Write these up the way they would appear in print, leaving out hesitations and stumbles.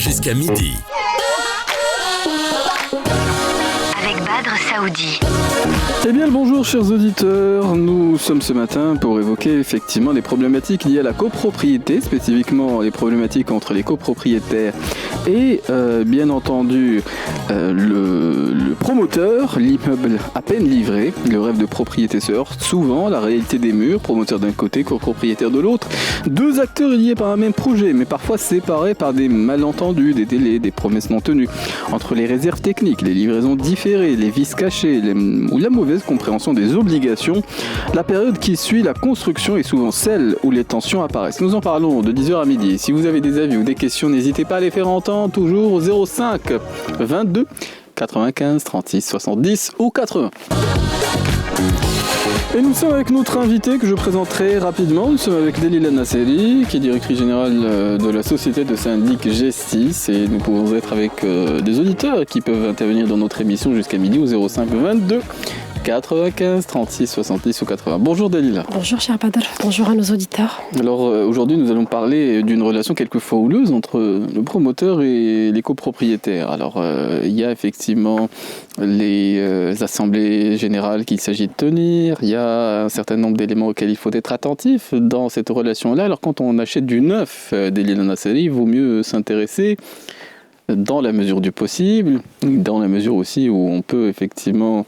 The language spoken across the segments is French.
jusqu'à midi. Avec Badr Saoudi. Eh bien le bonjour chers auditeurs, nous sommes ce matin pour évoquer effectivement les problématiques liées à la copropriété, spécifiquement les problématiques entre les copropriétaires et bien entendu le promoteur, l'immeuble à peine livré. Le rêve de propriété se heurte souvent à la réalité des murs, promoteur d'un côté, copropriétaire de l'autre. Deux acteurs liés par un même projet, mais parfois séparés par des malentendus, des délais, des promesses non tenues. Entre les réserves techniques, les livraisons différées, les vices cachés ou la mauvaise compréhension des obligations, la période qui suit la construction est souvent celle où les tensions apparaissent. Nous en parlons de 10h à midi. Si vous avez des avis ou des questions, n'hésitez pas à les faire entendre, toujours au 05 22 95 36 70 ou 80. Et nous sommes avec notre invité que je présenterai rapidement. Nous sommes avec Delila Nasseri, qui est directrice générale de la société de syndic Gestis. Et nous pouvons être avec des auditeurs qui peuvent intervenir dans notre émission jusqu'à midi au 05 22 95 36 70 ou 80. Bonjour Delila. Bonjour cher Badr, bonjour à nos auditeurs. Alors aujourd'hui nous allons parler d'une relation quelquefois houleuse entre le promoteur et les copropriétaires. Alors il y a effectivement les assemblées générales qu'il s'agit de tenir, il y a un certain nombre d'éléments auxquels il faut être attentif dans cette relation-là. Alors quand on achète du neuf, Delila Nasseri, il vaut mieux s'intéresser dans la mesure du possible, dans la mesure aussi où on peut effectivement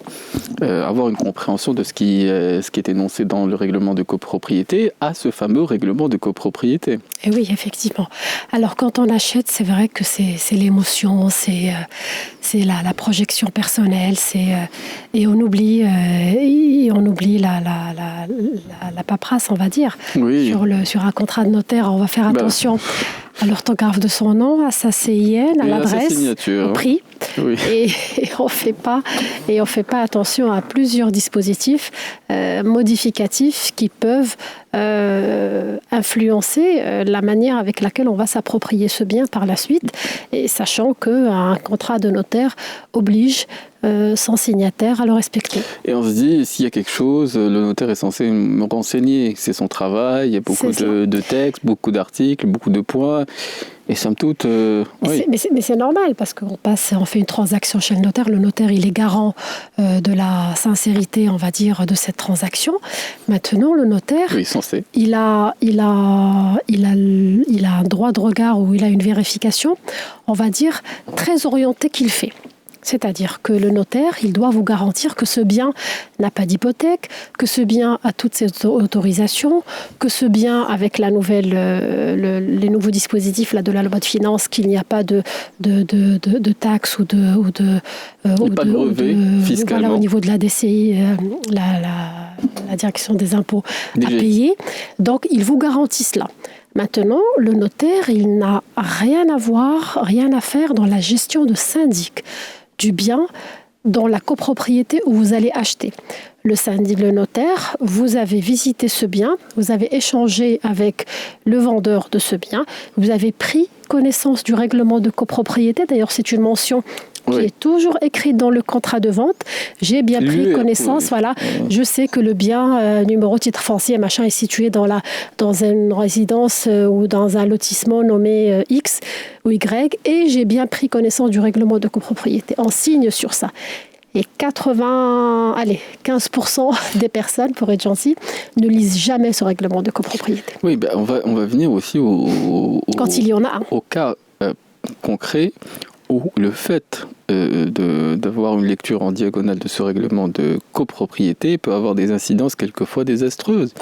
avoir une compréhension de ce qui est énoncé dans le règlement de copropriété à ce fameux règlement de copropriété. Et oui, effectivement. Alors quand on achète, c'est vrai que c'est l'émotion, c'est la projection personnelle, et on oublie la paperasse, on va dire. Oui. Sur un contrat de notaire, on va faire attention à l'orthographe de son nom, à sa CIN, à l'adresse, au prix. Oui. Et on fait pas attention à plusieurs dispositifs modificatifs qui peuvent influencer la manière avec laquelle on va s'approprier ce bien par la suite, et sachant qu'un contrat de notaire oblige son signataire à le respecter. Et on se dit, s'il y a quelque chose, le notaire est censé me renseigner. C'est son travail, il y a beaucoup de textes, beaucoup d'articles, beaucoup de points. Et somme toute, oui. Mais c'est normal, parce qu'on fait une transaction chez le notaire. Le notaire, il est garant de la sincérité, on va dire, de cette transaction. Maintenant, le notaire, oui, censé. Il a un droit de regard, ou il a une vérification, on va dire, très orientée qu'il fait. C'est-à-dire que le notaire, il doit vous garantir que ce bien n'a pas d'hypothèque, que ce bien a toutes ses autorisations, que ce bien, avec les nouveaux dispositifs de la loi de finances, qu'il n'y a pas de taxes ou de brevet fiscalement. Voilà, au niveau de la DCI, la direction des impôts à payer. Donc, il vous garantit cela. Maintenant, le notaire, il n'a rien à faire dans la gestion de syndic du bien dans la copropriété où vous allez acheter. Le notaire, vous avez visité ce bien, vous avez échangé avec le vendeur de ce bien, vous avez pris connaissance du règlement de copropriété. D'ailleurs, c'est une mention qui est toujours écrite dans le contrat de vente. J'ai bien pris connaissance, voilà. Je sais que le bien, numéro, titre foncier, machin, est situé dans une résidence ou dans un lotissement nommé X ou Y, et j'ai bien pris connaissance du règlement de copropriété. On signe sur ça. Et 15% des personnes, pour être gentil, ne lisent jamais ce règlement de copropriété. Oui, on va venir aussi quand il y en a un. Au cas concret où le fait d'avoir une lecture en diagonale de ce règlement de copropriété peut avoir des incidences quelquefois désastreuses.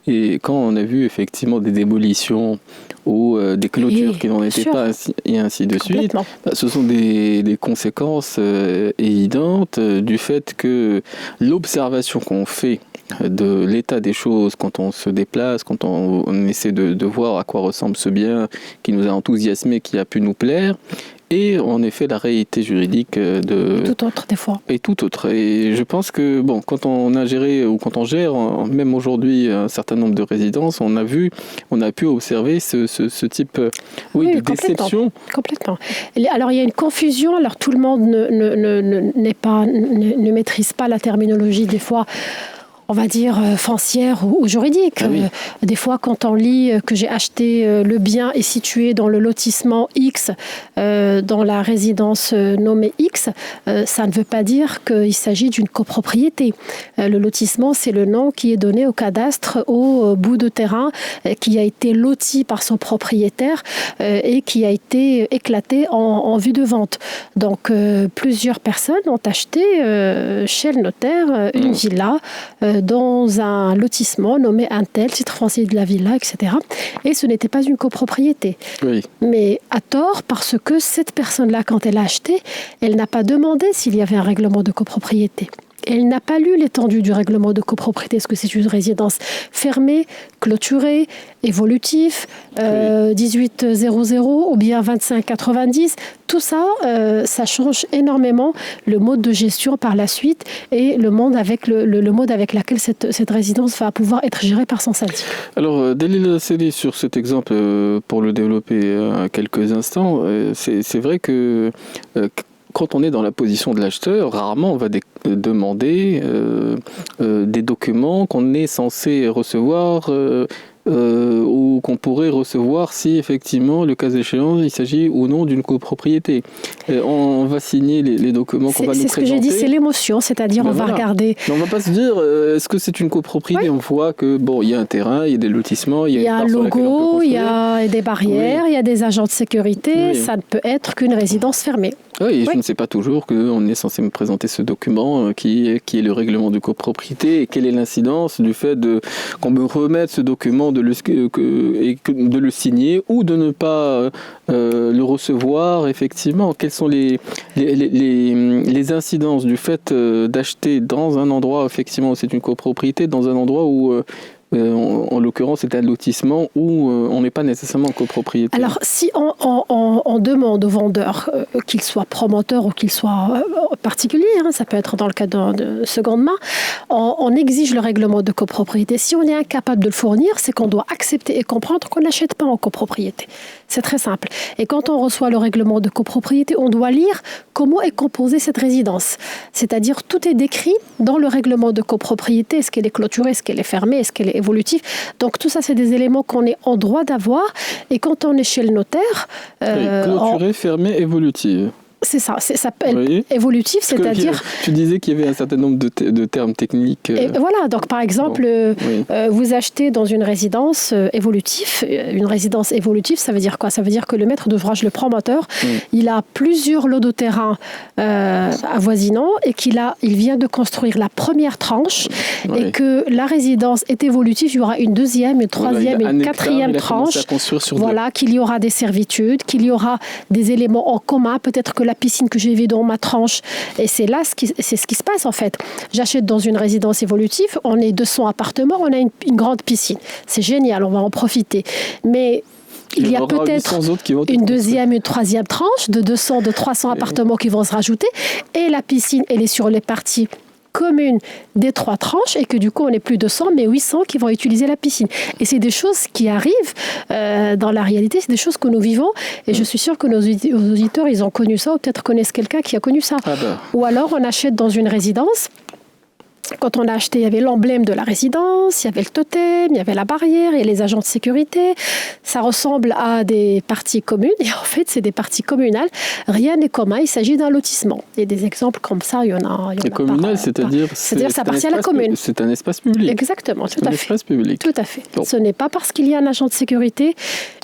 Et quand on a vu effectivement des démolitions ou des clôtures qui n'en étaient pas, et ainsi de suite, ce sont des conséquences évidentes du fait que l'observation qu'on fait de l'état des choses quand on se déplace, quand on essaie de voir à quoi ressemble ce bien qui nous a enthousiasmé, qui a pu nous plaire, et en effet la réalité juridique de... Tout autre des fois. Et tout autre. Et je pense que quand on a géré ou quand on gère même aujourd'hui un certain nombre de résidences, on a pu observer ce type de déception. Complètement. Alors il y a une confusion. Alors tout le monde ne maîtrise pas la terminologie des fois. on va dire, foncière ou juridique. Ah oui. Des fois, quand on lit que j'ai acheté le bien est situé dans le lotissement X, dans la résidence nommée X, ça ne veut pas dire qu'il s'agit d'une copropriété. Le lotissement, c'est le nom qui est donné au cadastre au bout de terrain qui a été loti par son propriétaire et qui a été éclaté en vue de vente. Donc, plusieurs personnes ont acheté chez le notaire une villa dans un lotissement nommé un tel, titre foncier de la villa, etc. Et ce n'était pas une copropriété. Oui. Mais à tort, parce que cette personne-là, quand elle a acheté, elle n'a pas demandé s'il y avait un règlement de copropriété. Elle n'a pas lu l'étendue du règlement de copropriété. Est-ce que c'est une résidence fermée, clôturée, évolutif, 1800 ou bien 2590? Tout ça, ça change énormément le mode de gestion par la suite et le mode avec lequel cette résidence va pouvoir être gérée par son syndic. Alors, Dalila Seli, sur cet exemple, pour le développer quelques instants, c'est vrai que quand on est dans la position de l'acheteur, rarement on va demander des documents qu'on est censé recevoir ou qu'on pourrait recevoir si effectivement, le cas échéant, il s'agit ou non d'une copropriété. On va signer les documents qu'on va nous présenter. C'est ce que j'ai dit, c'est l'émotion, c'est-à-dire on va regarder. Mais on ne va pas se dire, est-ce que c'est une copropriété? On voit que bon, il y a un terrain, il y a des lotissements, il y a un logo, il y a des barrières, il y a des agents de sécurité. Ça ne peut être qu'une résidence fermée. Oui, je ne sais pas toujours qu'on est censé me présenter ce document qui est le règlement de copropriété et quelle est l'incidence du fait qu'on me remette ce document de le signer ou de ne pas le recevoir effectivement. Quelles sont les incidences du fait d'acheter dans un endroit effectivement où c'est une copropriété, dans un endroit où en l'occurrence, c'est un lotissement où on n'est pas nécessairement copropriétaire. Alors, si on demande au vendeur qu'il soit promoteur ou qu'il soit particulier, ça peut être dans le cas de seconde main, on exige le règlement de copropriété. Si on est incapable de le fournir, c'est qu'on doit accepter et comprendre qu'on n'achète pas en copropriété. C'est très simple. Et quand on reçoit le règlement de copropriété, on doit lire comment est composée cette résidence. C'est-à-dire, tout est décrit dans le règlement de copropriété. Est-ce qu'elle est clôturée, est-ce qu'elle est fermée, est-ce qu'elle est évolutive? Donc, tout ça, c'est des éléments qu'on est en droit d'avoir. Et quand on est chez le notaire... clôturée, fermée, évolutive. C'est ça, ça peut être évolutif, c'est-à-dire... Tu disais qu'il y avait un certain nombre de termes techniques. Et voilà, donc par exemple, vous achetez dans une résidence évolutive. Une résidence évolutive, ça veut dire quoi? Ça veut dire que le maître d'ouvrage, le promoteur, il a plusieurs lots de terrain avoisinants et qu'il vient de construire la première tranche et que la résidence est évolutive. Il y aura une deuxième, une troisième, une quatrième tranche. Voilà, qu'il y aura des servitudes, qu'il y aura des éléments en commun, peut-être que la piscine que j'ai vue dans ma tranche. Et c'est ce qui se passe en fait. J'achète dans une résidence évolutive, on est 200 appartements, on a une grande piscine. C'est génial, on va en profiter. Mais il y a peut-être une deuxième, une troisième tranche de 200, de 300 appartements qui vont se rajouter. Et la piscine, elle est sur les parties communes des 3 tranches et que du coup on n'est plus 200 mais 800 qui vont utiliser la piscine. Et c'est des choses qui arrivent dans la réalité, c'est des choses que nous vivons et je suis sûre que nos auditeurs ils ont connu ça ou peut-être connaissent quelqu'un qui a connu ça. Ou alors on achète dans une résidence. Quand on a acheté, il y avait l'emblème de la résidence, il y avait le totem, il y avait la barrière, il y a les agents de sécurité. Ça ressemble à des parties communes et en fait, c'est des parties communales. Rien n'est commun, il s'agit d'un lotissement. Et des exemples comme ça, il y en a. Et communal, c'est-à-dire ça appartient à la commune. C'est un espace public. Exactement, tout à fait. Espace public. Tout à fait. Bon. Ce n'est pas parce qu'il y a un agent de sécurité,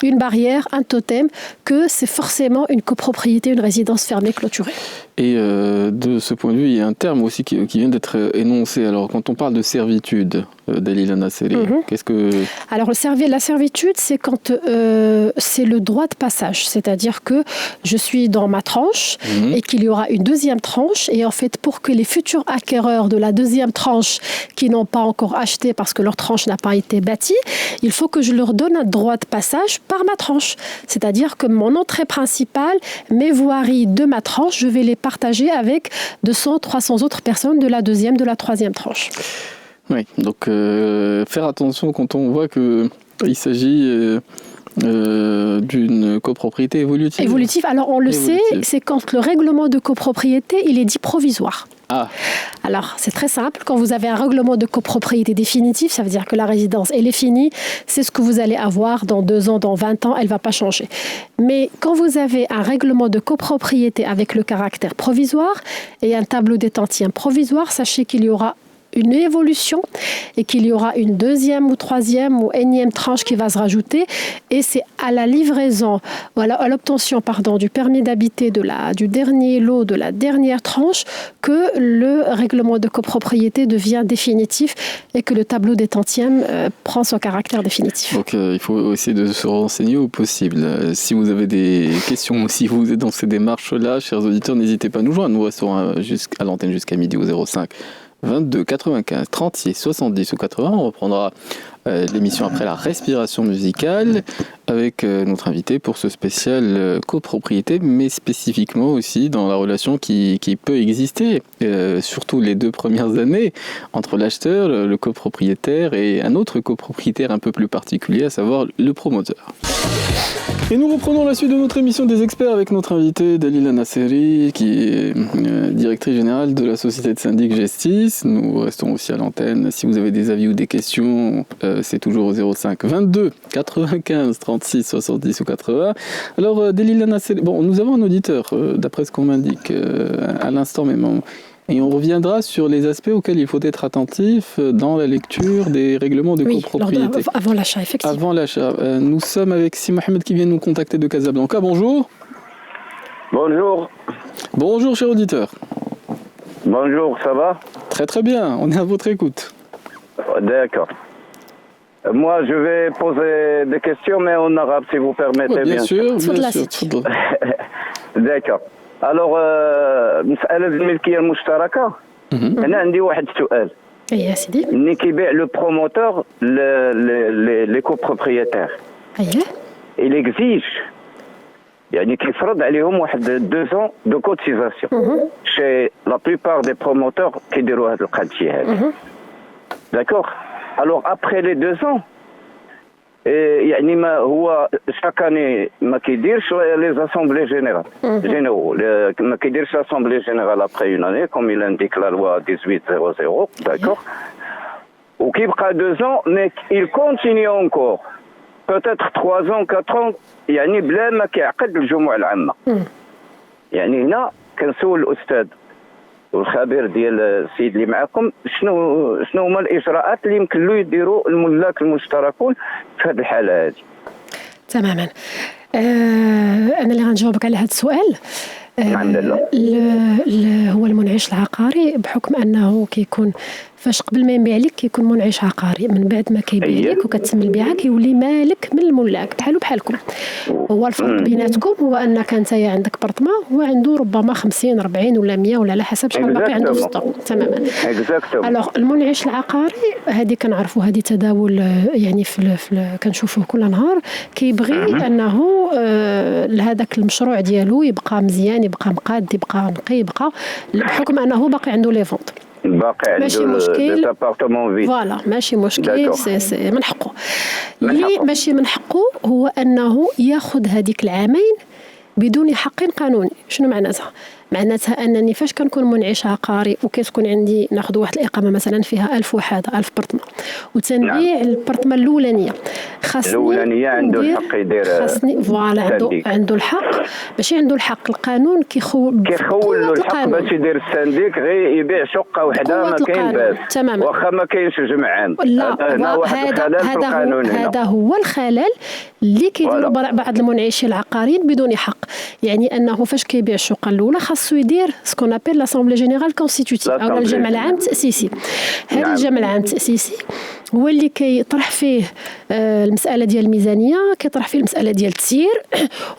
une barrière, un totem, que c'est forcément une copropriété, une résidence fermée, clôturée. Et de ce point de vue, il y a un terme aussi qui vient d'être énoncé. Alors, quand on parle de servitude, Dalila Nasseri, qu'est-ce que... Alors, la servitude, c'est quand c'est le droit de passage. C'est-à-dire que je suis dans ma tranche et qu'il y aura une deuxième tranche. Et en fait, pour que les futurs acquéreurs de la deuxième tranche qui n'ont pas encore acheté parce que leur tranche n'a pas été bâtie, il faut que je leur donne un droit de passage par ma tranche. C'est-à-dire que mon entrée principale, mes voiries de ma tranche, je vais les partager avec 200, 300 autres personnes de la deuxième, de la troisième tranche. Oui, donc faire attention quand on voit qu'il s'agit d'une copropriété évolutive. Évolutive, alors on le sait, c'est quand le règlement de copropriété, il est dit provisoire. Ah. Alors, c'est très simple. Quand vous avez un règlement de copropriété définitif, ça veut dire que la résidence, elle est finie. C'est ce que vous allez avoir dans 2 ans, dans 20 ans. Elle ne va pas changer. Mais quand vous avez un règlement de copropriété avec le caractère provisoire et un tableau des tantièmes provisoire, sachez qu'il y aura une évolution et qu'il y aura une 2e ou 3e ou énième tranche qui va se rajouter, et c'est à la livraison, voilà, à l'obtention du permis d'habiter du dernier lot, de la dernière tranche, que le règlement de copropriété devient définitif et que le tableau des tantièmes prend son caractère définitif. Donc il faut essayer de se renseigner au possible. Si vous avez des questions, si vous êtes dans ces démarches-là, chers auditeurs, n'hésitez pas à nous joindre. Nous restons à l'antenne jusqu'à midi au 05 22 95 36 70 ou 80. On reprendra l'émission après la respiration musicale avec notre invité pour ce spécial copropriété, mais spécifiquement aussi dans la relation qui peut exister, surtout les 2 premières années, entre l'acheteur, le copropriétaire, et un autre copropriétaire un peu plus particulier, à savoir le promoteur. Et nous reprenons la suite de notre émission des experts avec notre invitée Dalila Nasseri, qui est directrice générale de la société de syndic Gestis. Nous restons aussi à l'antenne. Si vous avez des avis ou des questions, c'est toujours au 05 22 95 36 70 ou 80. Alors Dalila Nasseri, bon, nous avons un auditeur, d'après ce qu'on m'indique à l'instant même. Et on reviendra sur les aspects auxquels il faut être attentif dans la lecture des règlements de copropriété. Avant l'achat, effectivement. Avant l'achat. Nous sommes avec Si Mohamed qui vient nous contacter de Casablanca. Bonjour. Bonjour. Bonjour, cher auditeur. Bonjour, ça va? Très très bien, on est à votre écoute. D'accord. Moi, je vais poser des questions, mais en arabe, si vous permettez. Bien sûr, bien sûr. D'accord. Alors, مسألة الملكية المشتركة أنا عندي واحد السؤال. يا سيدي. اللي كيبيع لو بروموتور لي كوبروبريتير. أيه. il exige يعني كيفرض عليهم واحد 2 ans de cotisation. chez la plupart des promoteurs كيديروا هذا القضية هذه. D'accord. Alors après les 2 ans يعني ما هو chaque année ما كيديرش les assemblées généraux ما كيديرش l'assemblée générale après une année comme il indique la loi 1800, d'accord. وكيبقى 2 ans mais il continue encore peut-être 3 ans 4 ans يعني بلا ما كيعقد الجمعة العامة. يعني هنا كنسول الأستاذ والخبير ديال السيد اللي معكم شنو هما الاجراءات اللي يمكن له يديروا الملاك المشتركون في هذه الحاله هذه. تماما. انا اللي غنجاوبك على هذا السؤال. هو المنعش العقاري بحكم انه كيكون فاش قبل ما يبيع لك كيكون منعش عقاري، من بعد ما كيبيع لك وكتم البيعه كيولي مالك من الملاك بحالو بحالكم. هو الفرق بيناتكم هو انك انت عندك برطمه هو عنده ربما 50 40 ولا 100 ولا على حسب شحال باقي عنده في السطور. تماما. الوغ المنعش العقاري هذه كنعرفوا هذه تداول يعني كنشوفوه كل نهار كيبغي انه هذاك المشروع ديالو يبقى مزيان، يبقى مقاد، يبقى نقي، يبقى بحكم انه باقي عنده لي فونت. ماشي مشكل. فوالا ماشي مشكل، سي من حقه. اللي ماشي من حقه هو انه ياخذ هذيك العامين بدون حق قانوني. شنو معناتها؟ معناتها انني فاش كنكون منعش عقاري وكتكون عندي ناخذ واحد الاقامه مثلا فيها 1000 وحده 1000 برطمه وتنبيع البرطمه الاولانيه، خاصني عنده الحق يدير، خاصني فوالا عنده الحق، ماشي عنده الحق، القانون كيخول له الحق باش يدير السنديك غير يبيع شقه وحده ما كاين باس واخا ما كاينش جمع عام. هذا هو الخلل اللي كيديروا بعض المنعشين العقاريين بدون حق. يعني انه فاش كيبيع الشقه الاولى خاصو يدير سكون ابيل لاسامبلي جينيرال كونستيتوتيف او الجمع العام التاسيسي. هذا الجمع العام التاسيسي هو اللي كيطرح فيه المساله ديال الميزانيه، كيطرح فيه المساله ديال التسيير.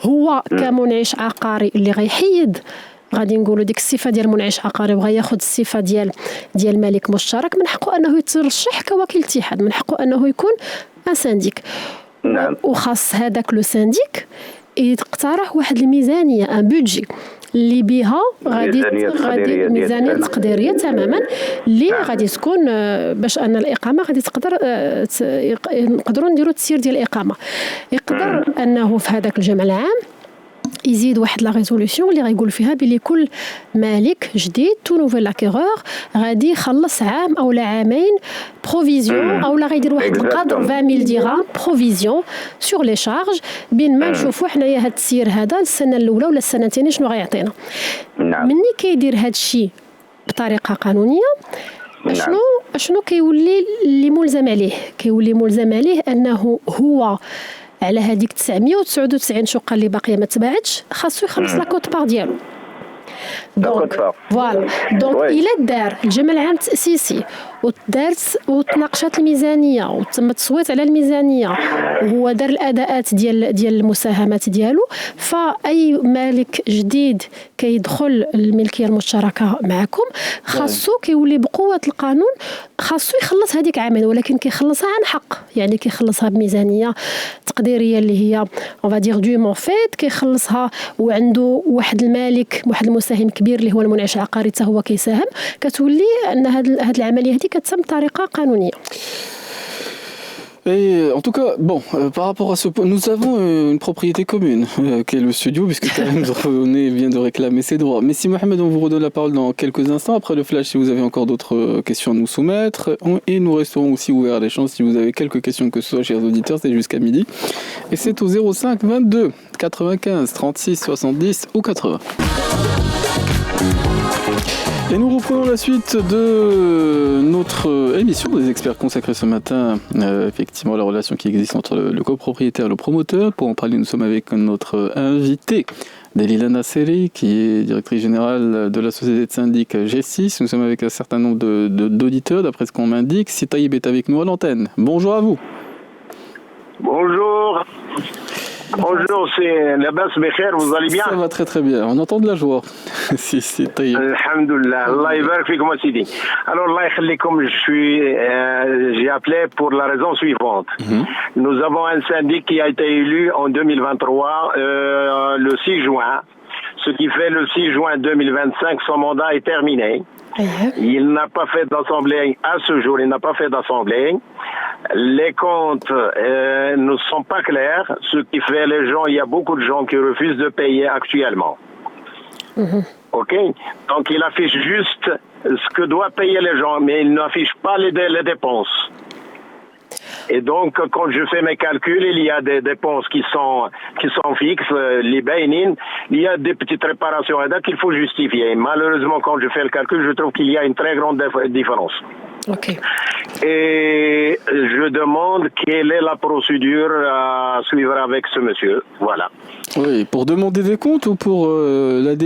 هو كمنعش عقاري اللي غيحيد غادي نقولوا ديك الصفه ديال منعش عقاري وغا ياخذ الصفه ديال مالك مشترك، من حقه انه يترشح كوكيل اتحاد، من حقه انه يكون ان سانديك. نعم. وخاص هذاك لو سانديك يقترح واحد الميزانيه ان بودجي اللي بها غادي ميزانيه تقديريه تماما اللي غادي تكون باش ان الاقامه غادي تقدر نقدروا نديروا التسيير ديال الاقامه. يقدر انه في هذاك الجمع العام يزيد واحد لا ريزولوسيون اللي غيقول فيها بلي كل مالك جديد تو نوفيل لاكيرور غادي يخلص عام او عامين بروفيزيون او لا غيدير واحد القدر 20000 درهم بروفيزيون سور لي شارج بين ما نشوفوا حنايا هاد السير هذا السنه الاولى ولا السنه الثانيه شنو غيعطينا. مني كيدير هاد الشيء بطريقه قانونيه شنو كيولي اللي ملزم عليه؟ كيولي ملزم عليه انه هو على هذيك 999 شقه اللي باقيه ما تباعتش خاصو يخلص لا كوت بار ديالو. دونك فوالا دونك الا دار الجمع العام التاسيسي وتناقشات الميزانيه وتم التصويت على الميزانيه وهو دار الاداءات ديال المساهمات ديالو، فاي مالك جديد كيدخل الملكيه المشتركه معكم خاصو كيولي بقوه القانون خاصو يخلص هذيك عامين، ولكن كيخلصها عن حق، يعني كيخلصها بميزانيه تقديريه اللي هي اون فادير دومون فيت، كيخلصها وعنده واحد المالك واحد المساهم كبير اللي هو المنعش العقاري حتى هو كيساهم، كتولي ان هذه العمليه هذه كتتم بطريقه قانونيه. Et en tout cas, bon, par rapport à ce point, nous avons une propriété commune, qui est le studio, puisque Karim René vient de réclamer ses droits. Mais si Mohamed, on vous redonne la parole dans quelques instants, après le flash, si vous avez encore d'autres questions à nous soumettre, et nous resterons aussi ouverts à l'échange si vous avez quelques questions que ce soit, chers auditeurs, c'est jusqu'à midi. Et c'est au 05 22 95 36 70 ou 80. Et nous reprenons la suite de notre émission des experts consacrés ce matin, effectivement, à la relation qui existe entre le copropriétaire et le promoteur. Pour en parler, nous sommes avec notre invité, Delila Nasseri, qui est directrice générale de la société de syndic G6. Nous sommes avec un certain nombre d'auditeurs, d'après ce qu'on m'indique. Si Taïb est avec nous à l'antenne. Bonjour à vous. Bonjour. Bonjour, c'est Labas Bekher, vous allez bien? Ça va très très bien, on entend de la joie. Si, Taïb. Alhamdulillah, Allah yabarak fikum Sidi. Alors, Allah yakhlikum, j'ai appelé pour la raison suivante. Nous avons un syndic qui a été élu en 2023, le 6 juin. Ce qui fait le 6 juin 2025, son mandat est terminé. Il n'a pas fait d'assemblée à ce jour, il n'a pas fait d'assemblée. Les comptes ne sont pas clairs, ce qui fait les gens, il y a beaucoup de gens qui refusent de payer actuellement. Ok? Donc il affiche juste ce que doivent payer les gens, mais il n'affiche pas les dépenses. Et donc, quand je fais mes calculs, il y a des dépenses qui sont fixes, les bainines, il y a des petites réparations qu'il faut justifier. Malheureusement, quand je fais le calcul, je trouve qu'il y a une très grande différence. Okay. Et je demande quelle est la procédure à suivre avec ce monsieur. Voilà. Oui, pour demander des comptes ou pour les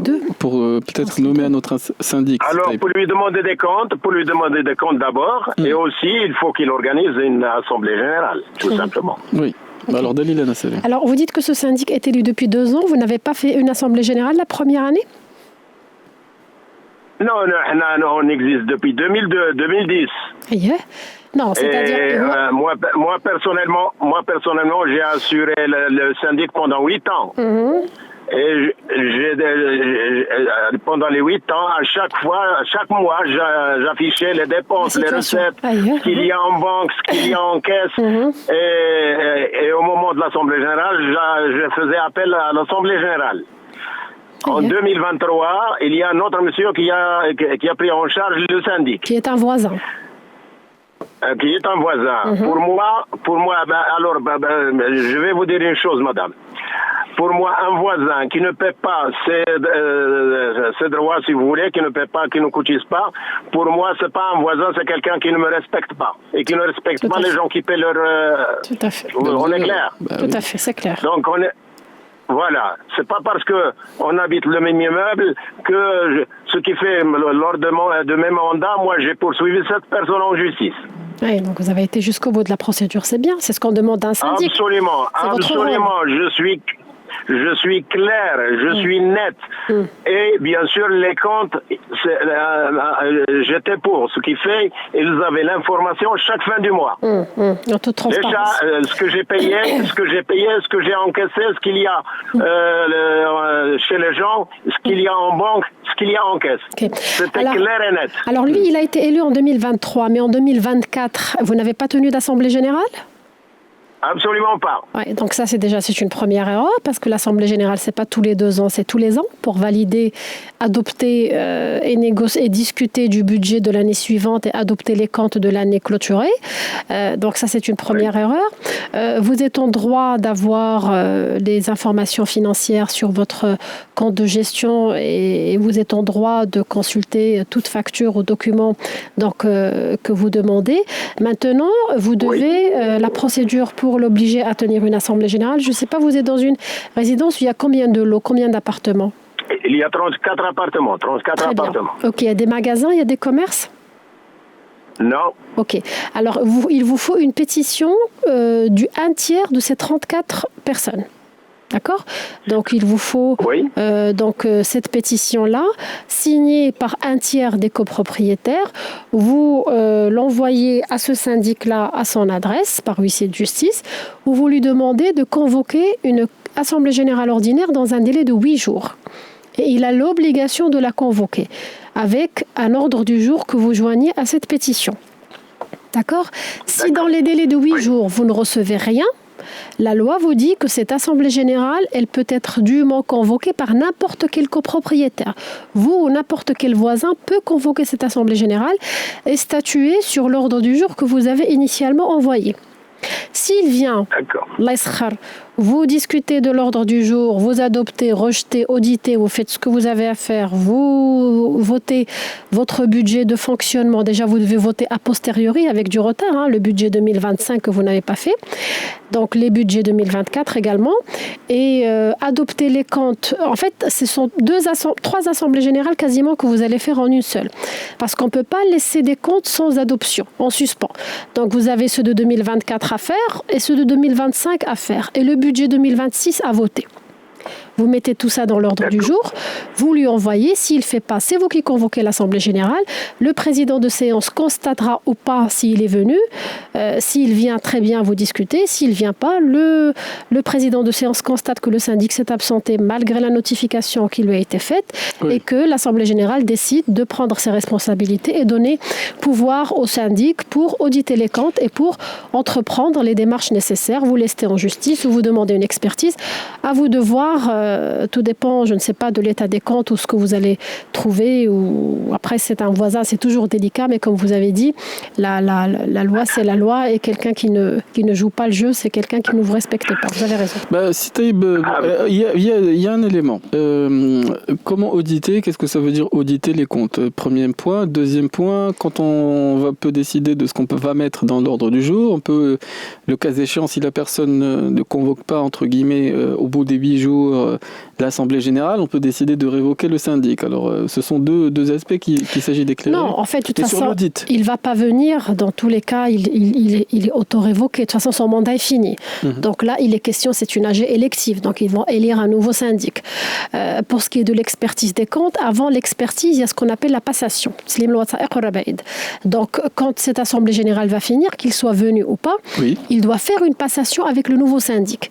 deux. Pour peut-être nommer un autre syndic. Alors, pour lui demander des comptes d'abord, et aussi il faut qu'il organise une assemblée générale, tout simplement. Oui. Alors, Dalila Nasseri. Alors, vous dites que ce syndic est élu depuis 2 ans. Vous n'avez pas fait une assemblée générale la première année? Non, on existe depuis 2010. Yeah. Non, c'est-à-dire moi personnellement, j'ai assuré le syndic pendant 8 ans. Et pendant les 8 ans, chaque mois, j'affichais les dépenses, les recettes, ce qu'il y a en banque, ce qu'il y a en caisse. Et au moment de l'Assemblée générale, je faisais appel à l'Assemblée générale. En 2023, il y a un autre monsieur qui a pris en charge le syndic. Qui est un voisin. Qui est un voisin. Pour moi, je vais vous dire une chose, madame. Pour moi, un voisin qui ne paie pas ses droits, si vous voulez, qui ne paie pas, qui ne cotise pas, pour moi, c'est pas un voisin, c'est quelqu'un qui ne me respecte pas. Et qui ne respecte pas les gens qui paient leur... Tout à fait. On est clair? Tout à fait, c'est clair. Donc, voilà, c'est pas parce que on habite le même immeuble que ce qui fait lors de mes mandats, moi j'ai poursuivi cette personne en justice. Oui, donc vous avez été jusqu'au bout de la procédure, c'est bien, c'est ce qu'on demande d'un syndic. Absolument, je suis clair, je suis net. Et bien sûr, les comptes, j'étais pour. Ce qui fait, ils avaient l'information chaque fin du mois. En toute transparence. Déjà, ce que j'ai payé, ce que j'ai encaissé, ce qu'il y a chez les gens, ce qu'il y a en banque, ce qu'il y a en caisse. Okay. C'était clair et net. Alors lui, il a été élu en 2023, mais en 2024, vous n'avez pas tenu d'assemblée générale ? Absolument pas. Ouais, donc ça, c'est une première erreur, parce que l'Assemblée générale, c'est pas tous les 2 ans, c'est tous les ans, pour valider, adopter et négocier et discuter du budget de l'année suivante et adopter les comptes de l'année clôturée. Donc ça, c'est une première erreur. Vous êtes en droit d'avoir des informations financières sur votre compte de gestion, et vous êtes en droit de consulter toute facture ou document que vous demandez. Maintenant, vous devez la procédure pour l'obliger à tenir une assemblée générale. Je ne sais pas, vous êtes dans une résidence où il y a combien de lots, combien d'appartements? Il y a 34 appartements. 34 Très bien. appartements. Ok, il y a des magasins, il y a des commerces? Non. Ok. Alors, il vous faut une pétition du 1/3 de ces 34 personnes. D'accord? Donc, il vous faut cette pétition-là, signée par 1/3 des copropriétaires. Vous l'envoyez à ce syndic-là à son adresse, par huissier de justice, où vous lui demandez de convoquer une assemblée générale ordinaire dans un délai de 8 jours. Et il a l'obligation de la convoquer, avec un ordre du jour que vous joignez à cette pétition. D'accord? Si dans les délais de 8 jours, vous ne recevez rien, la loi vous dit que cette assemblée générale, elle peut être dûment convoquée par n'importe quel copropriétaire. Vous ou n'importe quel voisin peut convoquer cette assemblée générale et statuer sur l'ordre du jour que vous avez initialement envoyé. S'il vient, vous discutez de l'ordre du jour, vous adoptez, rejetez, auditez, vous faites ce que vous avez à faire, vous votez votre budget de fonctionnement. Déjà, vous devez voter a posteriori avec du retard, le budget 2025 que vous n'avez pas fait. Donc, les budgets 2024 également. Et adopter les comptes. En fait, ce sont 3 assemblées générales quasiment que vous allez faire en une seule. Parce qu'on ne peut pas laisser des comptes sans adoption, en suspens. Donc, vous avez ceux de 2024 à faire et ceux de 2025 à faire. Et le budget 2026 à voter. Vous mettez tout ça dans l'ordre du jour, vous lui envoyez, s'il ne fait pas, c'est vous qui convoquez l'Assemblée générale, le président de séance constatera ou pas s'il est venu, s'il vient, très bien, vous discutez, s'il ne vient pas, le président de séance constate que le syndic s'est absenté malgré la notification qui lui a été faite, et que l'Assemblée générale décide de prendre ses responsabilités et donner pouvoir au syndic pour auditer les comptes et pour entreprendre les démarches nécessaires. Vous lestez en justice ou vous demandez une expertise. À vous de voir. Tout dépend, je ne sais pas, de l'état des comptes ou ce que vous allez trouver. Ou après, c'est un voisin, c'est toujours délicat, mais comme vous avez dit, la loi, c'est la loi, et quelqu'un qui ne joue pas le jeu, c'est quelqu'un qui ne vous respecte pas. Vous avez raison. Sitaïb, il y a un élément. Comment auditer? Qu'est-ce que ça veut dire auditer les comptes? Premier point. Deuxième point, quand on peut décider de ce qu'on va mettre dans l'ordre du jour, on peut, le cas échéant, si la personne ne convoque pas, entre guillemets, au bout des 8 jours, l'Assemblée générale, on peut décider de révoquer le syndic. Alors, ce sont deux aspects qu'il s'agit d'éclairer. Non, en fait, de toute façon, il ne va pas venir. Dans tous les cas, il est auto-révoqué. De toute façon, son mandat est fini. Donc là, il est question, c'est une AG élective. Donc, ils vont élire un nouveau syndic. Pour ce qui est de l'expertise des comptes, avant l'expertise, il y a ce qu'on appelle la passation. Donc, quand cette Assemblée générale va finir, qu'il soit venu ou pas, il doit faire une passation avec le nouveau syndic.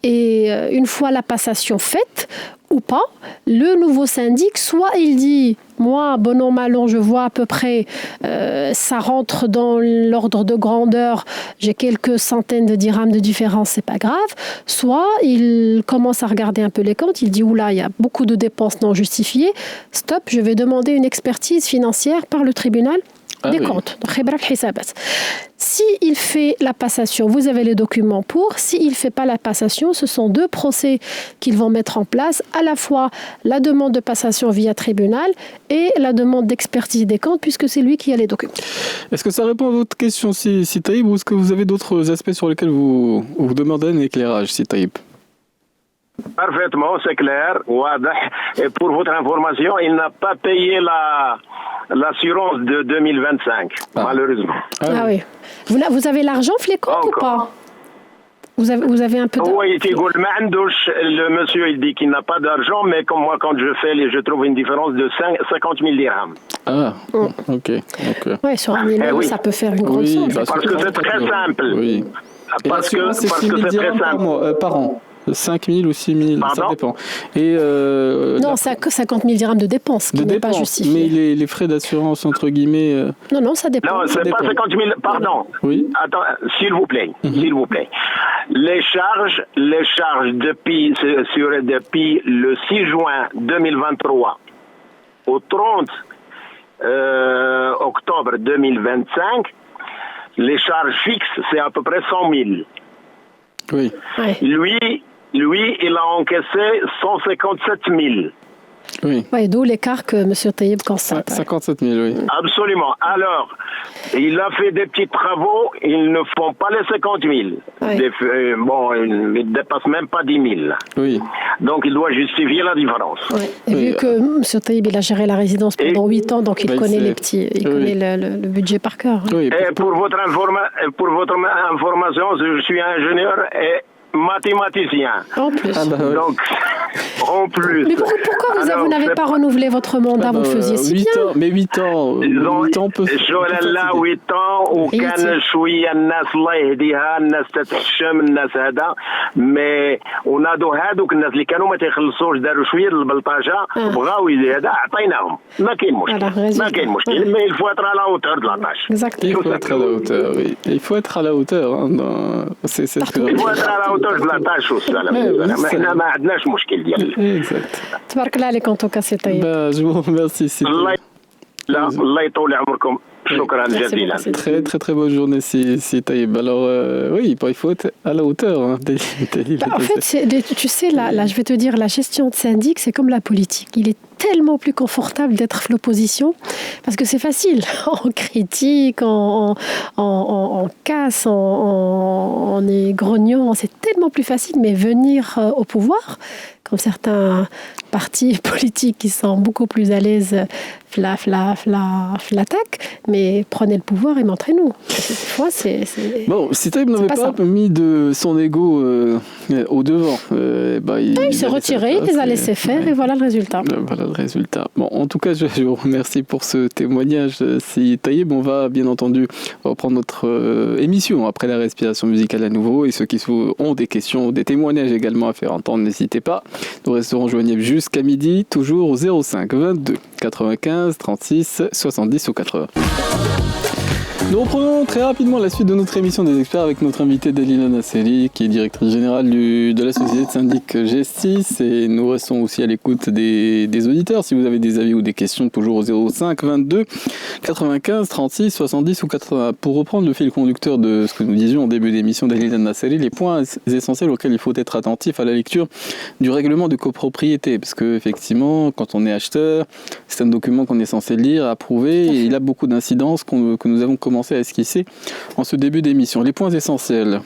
Et une fois la passation faite, ou pas, le nouveau syndic, soit il dit, moi, bon an, mal an, je vois à peu près, ça rentre dans l'ordre de grandeur, j'ai quelques centaines de dirhams de différence, c'est pas grave, soit il commence à regarder un peu les comptes, il dit, oula, il y a beaucoup de dépenses non justifiées, stop, je vais demander une expertise financière par le tribunal des comptes. S'il fait la passation, vous avez les documents pour. S'il ne fait pas la passation, ce sont 2 procès qu'ils vont mettre en place, à la fois la demande de passation via tribunal et la demande d'expertise des comptes, puisque c'est lui qui a les documents. Est-ce que ça répond à votre question, Sitaïb, ou est-ce que vous avez d'autres aspects sur lesquels vous demandez un éclairage, Sitaïb? Parfaitement, c'est clair. Et pour votre information, il n'a pas payé l'assurance de 2025, malheureusement. Oui. Vous avez l'argent, Flécon, ou pas? Vous avez un peu d'argent? Oui, le monsieur il dit qu'il n'a pas d'argent, mais comme moi, quand je trouve une différence de 50 000 dirhams. Ah, ok. Oui, sur un million, ça peut faire une grande somme. Parce que c'est très simple. Oui. Parce que c'est très simple. Par an. 5 000 ou 6 000, ça dépend. Et, non, c'est 50 000 dirhams de dépenses, qui n'est pas justifié. Mais les frais d'assurance, entre guillemets... Non, ça dépend. Non, c'est pas 50 000, pardon. Oui. Attends, s'il vous plaît. Les charges depuis le 6 juin 2023 au 30 octobre 2025, les charges fixes, c'est à peu près 100 000. Oui. Ouais. Lui, il a encaissé 157 000. Oui. Ouais, d'où l'écart que M. Taïeb constate. 57 000, oui. Absolument. Alors, il a fait des petits travaux, ils ne font pas les 50 000. Ouais. Ils ne dépassent même pas 10 000. Oui. Donc, il doit justifier la différence. Ouais. Et vu que M. Taïeb, il a géré la résidence pendant 8 ans, donc il connaît connaît le budget par cœur. Hein. Oui, Et pour votre information, je suis ingénieur et mathématicien. En plus. oui. Donc, en plus. Mais pourquoi vous n'avez pas renouvelé votre mandat? Vous faisiez si 8 bien. ans, mais 8 ans. 8 ans peut. شغل 8 ans وكان شويه الناس الله يهديها الناس تتحشم الناس هذا مي ونادوا هذوك الناس اللي كانوا ما تيخلصوش داروا شويه البلطاجه بغاو هذا عطيناهم ما كاين مشكل مي il faut être à la hauteur de la tâche. Exactement. Il faut être à la hauteur, oui. Il faut être à la hauteur. C'est ce que il faut être à la hauteur de la tâche والسلام. احنا ما عندناش مشكل ديال. Exact. تبارك الله عليك en tout cas c'est Taïeb. Je vous remercie. الله يطول عمركم. شكرا جزيلا. Très très très bonne journée, c'est Taïeb. Alors oui, il faut être à la hauteur. Hein, en fait, tu sais, là, je vais te dire, la gestion de syndic, c'est comme la politique. Il est tellement plus confortable d'être l'opposition parce que c'est facile. On critique, on casse, on est grognon, c'est tellement plus facile. Mais venir au pouvoir, comme certains partis politiques qui sont beaucoup plus à l'aise, l'attaque, mais prenez le pouvoir et montrez-nous. Des fois, c'est bon, si Taïeb n'avait pas mis de son ego au devant, il s'est retiré, il les a laissés faire et voilà le résultat. Voilà le résultat. Bon, en tout cas, je vous remercie pour ce témoignage. Si Taïeb, on va bien entendu reprendre notre émission après la respiration musicale à nouveau. Et ceux qui ont des questions, des témoignages également à faire entendre, n'hésitez pas. Nous resterons joignables jusqu'à midi, toujours au 05 22 95 36 70 ou 80. Nous reprenons très rapidement la suite de notre émission des experts avec notre invitée Dalila Nasseri, qui est directrice générale de la société de syndic G6, et nous restons aussi à l'écoute des auditeurs. Si vous avez des avis ou des questions, toujours au 05 22 95 36 70 ou 80. Pour reprendre le fil conducteur de ce que nous disions au début d'émission Dalila Nasseri, les points essentiels auxquels il faut être attentif à la lecture du règlement de copropriété, parce que effectivement, quand on est acheteur, c'est un document qu'on est censé lire, approuver, et il a beaucoup d'incidences que nous avons commencé à esquisser en ce début d'émission. Les points essentiels.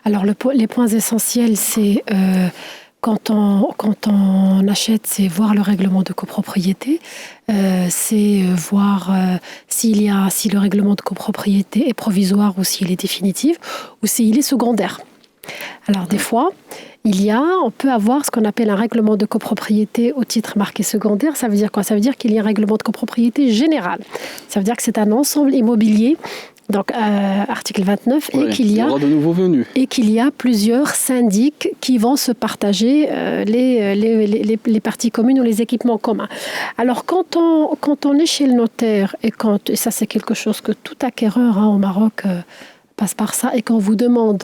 Alors, les points essentiels, c'est quand on achète, c'est voir le règlement de copropriété, c'est voir si le règlement de copropriété est provisoire ou s'il est définitif ou s'il est secondaire. Alors, des fois, on peut avoir ce qu'on appelle un règlement de copropriété au titre marqué secondaire. Ça veut dire quoi? Ça veut dire qu'il y a un règlement de copropriété général. Ça veut dire que c'est un ensemble immobilier, donc article 29, et qu'il y a plusieurs syndics qui vont se partager les parties communes ou les équipements communs. Alors, quand on est chez le notaire, et ça c'est quelque chose que tout acquéreur au Maroc passe par ça, et qu'on vous demande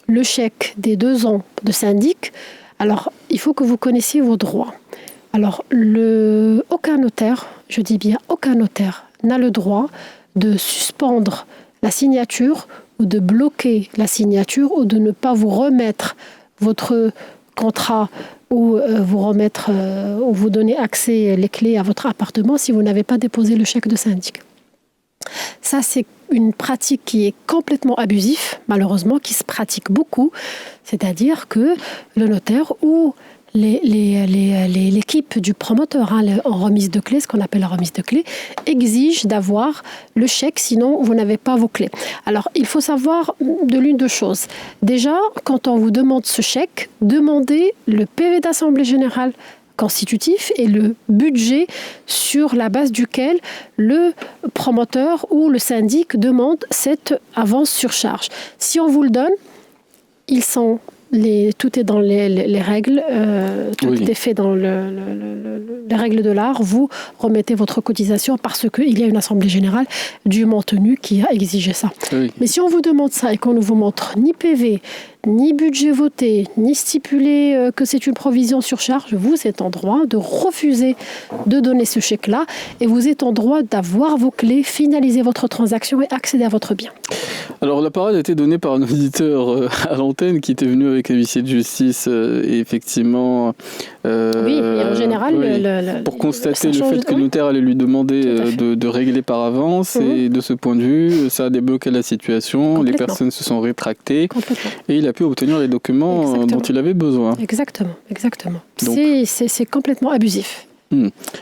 le chèque des 2 ans de syndic, alors il faut que vous connaissiez vos droits. Alors, aucun notaire, je dis bien aucun notaire, n'a le droit de suspendre la signature ou de bloquer la signature ou de ne pas vous remettre votre contrat ou vous donner accès, les clés à votre appartement si vous n'avez pas déposé le chèque de syndic. Ça, c'est une pratique qui est complètement abusive, malheureusement, qui se pratique beaucoup. C'est-à-dire que le notaire ou l'équipe du promoteur, en remise de clés, ce qu'on appelle la remise de clés, exige d'avoir le chèque, sinon vous n'avez pas vos clés. Alors, il faut savoir de l'une de choses. Déjà, quand on vous demande ce chèque, demandez le PV d'Assemblée Générale constitutif et le budget sur la base duquel le promoteur ou le syndic demande cette avance sur charge. Si on vous le donne, ils sont tout est dans les règles, tout est fait dans les règles de l'art. Vous remettez votre cotisation parce qu'il y a une assemblée générale dûment tenue qui a exigé ça. Oui. Mais si on vous demande ça et qu'on ne vous montre ni PV, ni budget voté, ni stipulé que c'est une provision sur charge, vous êtes en droit de refuser de donner ce chèque-là et vous êtes en droit d'avoir vos clés, finaliser votre transaction et accéder à votre bien. Alors la parole a été donnée par un auditeur à l'antenne qui était venu avec un huissier de justice et effectivement... oui, et en général... pour constater le fait que le notaire allait lui demander de régler par avance et de ce point de vue, ça a débloqué la situation, les personnes se sont rétractées et il a pu obtenir les documents dont il avait besoin. Exactement. Donc, c'est complètement abusif.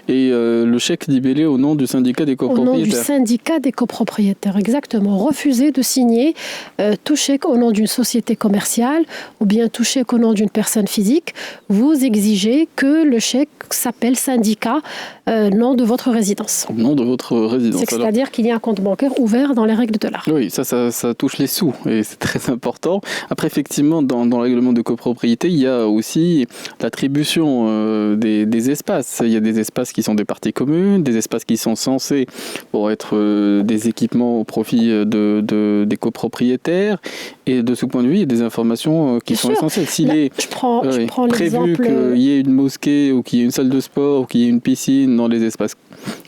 Et le chèque libellé au nom du syndicat des copropriétaires. Au nom du syndicat des copropriétaires, exactement. Refuser de signer tout chèque au nom d'une société commerciale ou bien tout chèque au nom d'une personne physique. Vous exigez que le chèque s'appelle syndicat nom de votre résidence. Nom de votre résidence. C'est-à-dire qu'il y a un compte bancaire ouvert dans les règles de l'art. Oui, ça touche les sous et c'est très important. Après, effectivement, dans le règlement de copropriété, il y a aussi l'attribution des espaces. Il y a des espaces qui sont des parties communes, des espaces qui sont censés pour être des équipements au profit des copropriétaires. Et de ce point de vue, il y a des informations qui sont essentielles. S'il est prévu qu'il y ait une mosquée ou qu'il y ait une salle de sport ou qu'il y ait une piscine dans les espaces